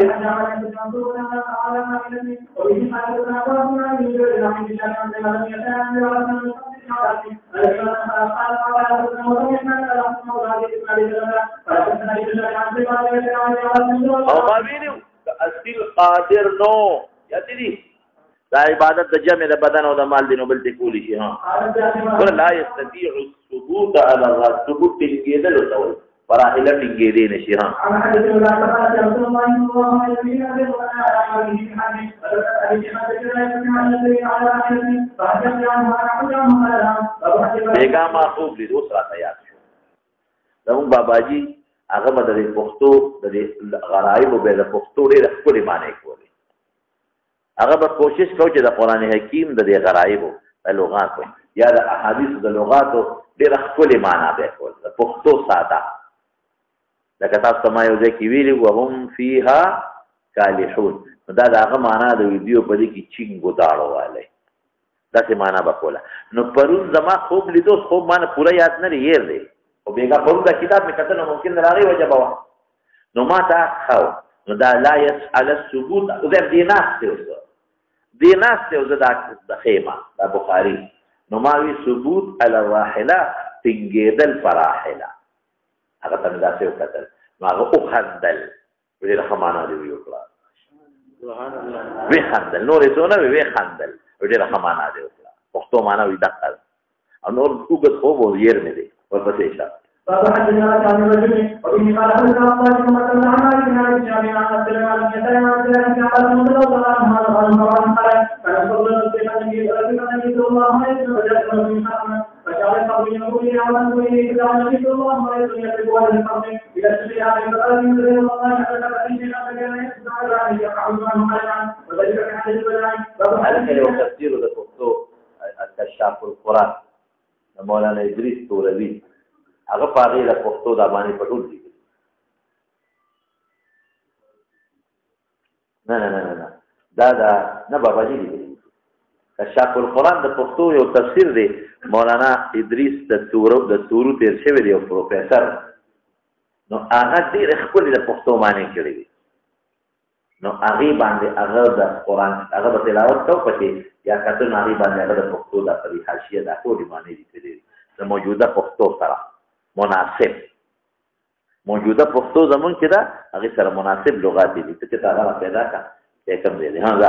او ما ویلو اصل قادر نو یادې دي دا عبادت د جمع د بدن او د مال دینو بل ته کولی شي ها ور لا یستطيع الثبوت على الرد ثبوت کېدل او تول فراحله کېدې نشي ها بیگا خوب دې اوس را تیار شو زموږ باباجي هغه به د پښتو د غرایب به د پښتو ډېر خپل معنی کوي هغه به کوشش کوي چې د قران حکیم د دې غرایب د لغاتو یا د احادیث د لغاتو ډېر خپل معنی به کول د پښتو ساده لکه تاسو ما یو ځکه ویلي وهم فيها کالحون دا هغه معنی د ویډیو په دې کې چینګو داړو والے دا څه معنی به کوله نو پرون زما خوب لیدو خوب معنی پورا یاد نه لري دی او بیګه پرون دا کتاب مې کتل ممکن راغی وجبه نو ما تا خو نو دا لا يسأل الثبوت او دې ناس ته اوس د خیمه د بخاری نو ما وی ثبوت علی الراحله تنګیدل فراحله هغه ته دا څه وکړل نو هغه او خندل ډېر خمانه دی وکړه سبحان الله وی خندل نو رسونه وی خندل ډېر خمانه دی وکړه پښتو معنا وی دقل او نور وګت خو وو ير مې دی ورپسې اشاره باب حدثنا عن الرجل وبه قال حدثنا الله بن مسعود عن مالك بن ابي شعبان عن عبد الله بن يسار عن عبد الله بن عباس رضي الله عنهما قال قال كان فضل النبي صلى الله عليه وسلم فجعل القوم يقول يا من هو النبي صلى الله عليه وسلم يقول القوم الى الشريعه من قال من الله حتى فإن كان يسمع ذلك يقعد عنه قال وذلك كان حديث البلاء هل كان تفسير الدكتور الكشاف القرآن مولانا ادریس توروی هغه پاره له پښتو د باندې پټول دي نه دا نه بابا جی دي کشاف القرآن د پښتو یو تفسیر دی مولانا ادریس د تورو تیر شوی دی او پروفیسور نو هغه ډېر خپل د پښتو معنی کړی دی نو هغه باندې هغه د قرآن هغه په تلاوت کو پکې یا کتل هغه باندې هغه د پښتو د حاشیه د ټول معنی دي د موجوده پښتو سره مناسب موجوده پښتو زمون کې دا هغه سره مناسب لغات دي چې هغه پیدا کا کوم دی ها دا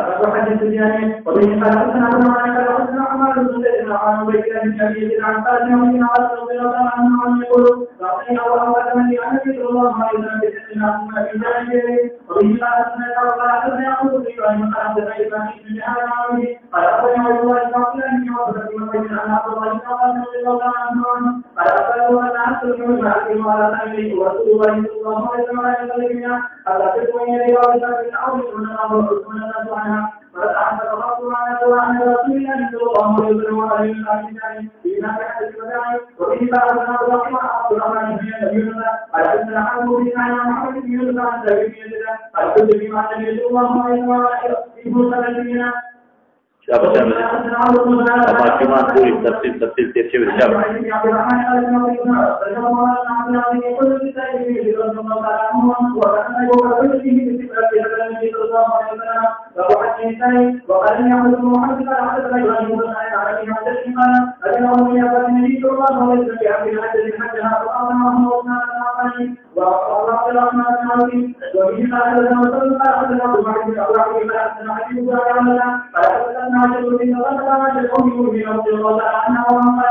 تفصيل تفسير الجامع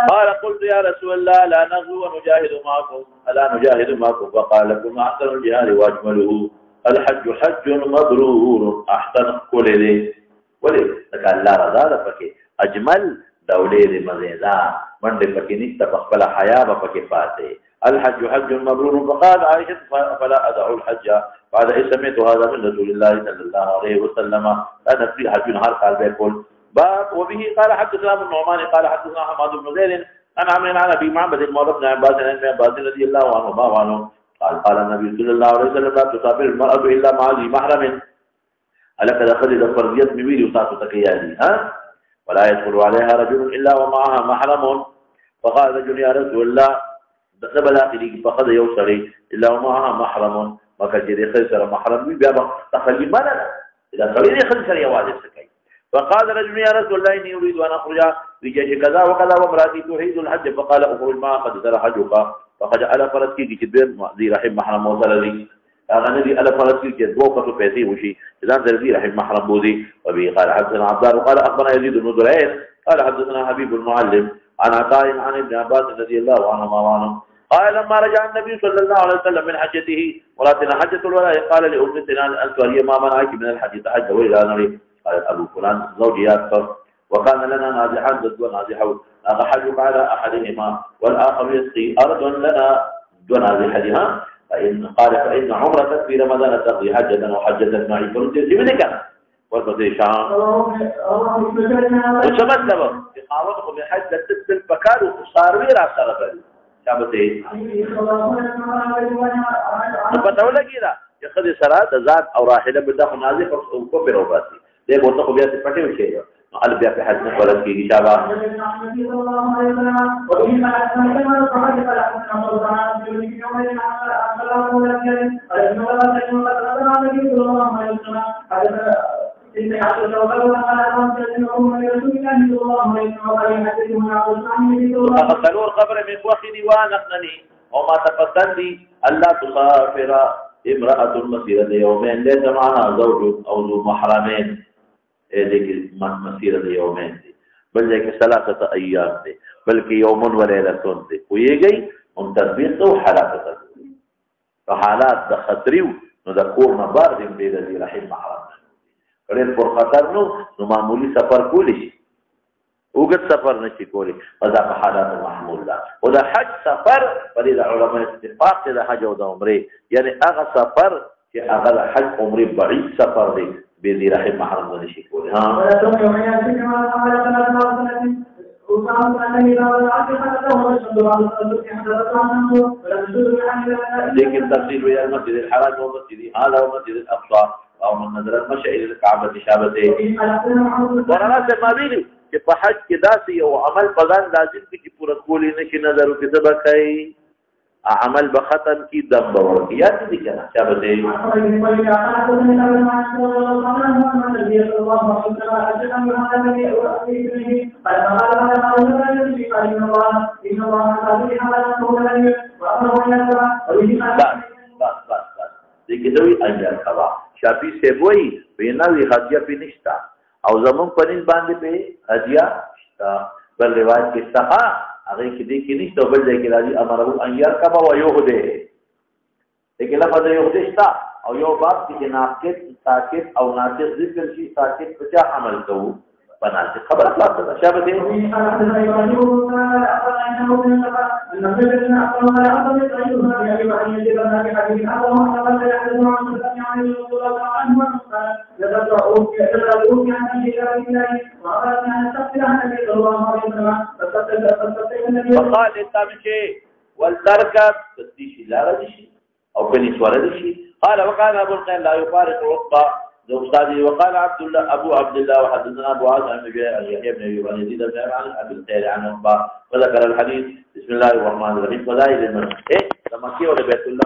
قال قلت يا رسول الله لا نغزو ونجاهد معكم ألا نجاهد معكم فقال لكم أحسن الجهاد وأجمله الحج حج مبرور أحسن كل ذي ولي لك الله رضا لك أجمل دولې مزیدا منډه پکې نشته خپل حیا به پکې پاتې الحج حج مبرور فقال عائشة فلا أدع الحج بعد سمعت هذا من رسول الله صلى الله عليه وسلم أنا في حج نهار قال بيقول باب وبه قال حدثنا ابن نعمان قال حدثنا حماد بن زيد عن عمرو عن ابي معبد المولى بن عباس عن ابن عباس رضي الله عنهما وعنه قال النبي صلى الله عليه وسلم لا تسافر المرأة إلا مع ذي محرم ألك دخل فرضية مبيل يصاف تكيالي ها ولا يدخل عليها رجل إلا ومعها محرم فقال رجل يا رسول الله دخل آخره فقد يوصلي إلا ومعها محرم وكجد خسر محرم بيابا تخلي مالا إذا خلي خسر يواجه سكي فقال رجل يا رسول الله إني أريد أن أخرج بجيش كذا وكذا وامرأتي تريد الحج فقال أخرج ما قد ترى حجك فقد ألا فرسكي كتبين ذي رحم محرم وصل لي هذا الذي ألا فرسكي كتبوك فيسي وشي إذا ذي رحم محرم بوذي وبه قال حدثنا عبدار وقال أخبرنا يزيد بن زرعين قال حدثنا حبيب المعلم عن عطاء عن ابن عباس رضي الله عنهما وعنه قال لما رجع النبي صلى الله عليه وسلم من حجته ولاتنا حجة الولاء قال لأمتنا أنت هي ما منعك من الحج تحج وإلى نري قالت أبو فلان زوجي أكثر وكان لنا نازحان ضد ونازحون أحدك على أحدهما والآخر يسقي أرض لنا دون أحدها فإن عمرة في رمضان تقضي حجة وحجة معي فلنت منك والبطيء شام وشمت إقامتكم الحج لتسل فكاروا تصاروي رأسا رفل شابتي فتولا كذا يخذ سرات ذات أو راحلة بدأ نازح وكبر وباسي دې ورته خو بیا څه پټې وشي نو ال بیا په حد نه ولر کېږي شابه فقالوا الخبر من وخني ونقنني وما تفتني ألا تسافر امرأة مسيرة يومين ليس معها زوج أو ذو محرمين लेकिन मसीर यौमैन थे बल जाके सलासत अय्याम थे बल्कि यौमन वलैलतुन थे हुए गई उन तस्बीह तो हालात तो हालात द खतरिव नो द कोर न बार दिन दे दी रहिम महरम कड़े पर खतर नो मामूली सफर कोली وقت سفر نشي كولي وذا حالات محموله وذا حج سفر فريد علماء اتفاق ده حج او عمره يعني اغا سفر कि अगर हज उम्र बड़ी सफर दे बेदी रहे महरम नशी को हां लेकिन तफसील हुई मस्जिद الحرام ومسجد هذا ومسجد الاقصى او من نظر المشعر الكعبه شابته ورنا سے مابیل کہ په حج کې داسې یو عمل پزان لازم کی پورا کولی نشي نظر کې سبا کوي عمل بختم کی دم بورقیات دي کنه شابته بس دغه دوی اجر کوا شافی سے وای بیناوی حاجیه په نشتا او زمون پنځ باندې په حاجیه شتا بل روایت کې صحه هغه کې دې کې نشته بل ځای کې راځي امره ان يركب ويهده لیکن لفظ یهده شتا او یو باب کې ناقص ساکت او ناقص ذکر شي ساکت په چا عمل کوو بنات خبر خلاص ده شابه دې فقال تمشي والتركب تدشي لا ردشي او كنيس وردشي قال وقال ابو القيم لا يفارق الوقت أستاذي وقال أبو عبد الله وحدثنا أبو عاصم بن يحيى بن أبي يزيد بن أبي الخير عن أخبار وذكر الحديث بسم الله الرحمن الرحيم فضائل المسجد لما كيوا بيت الله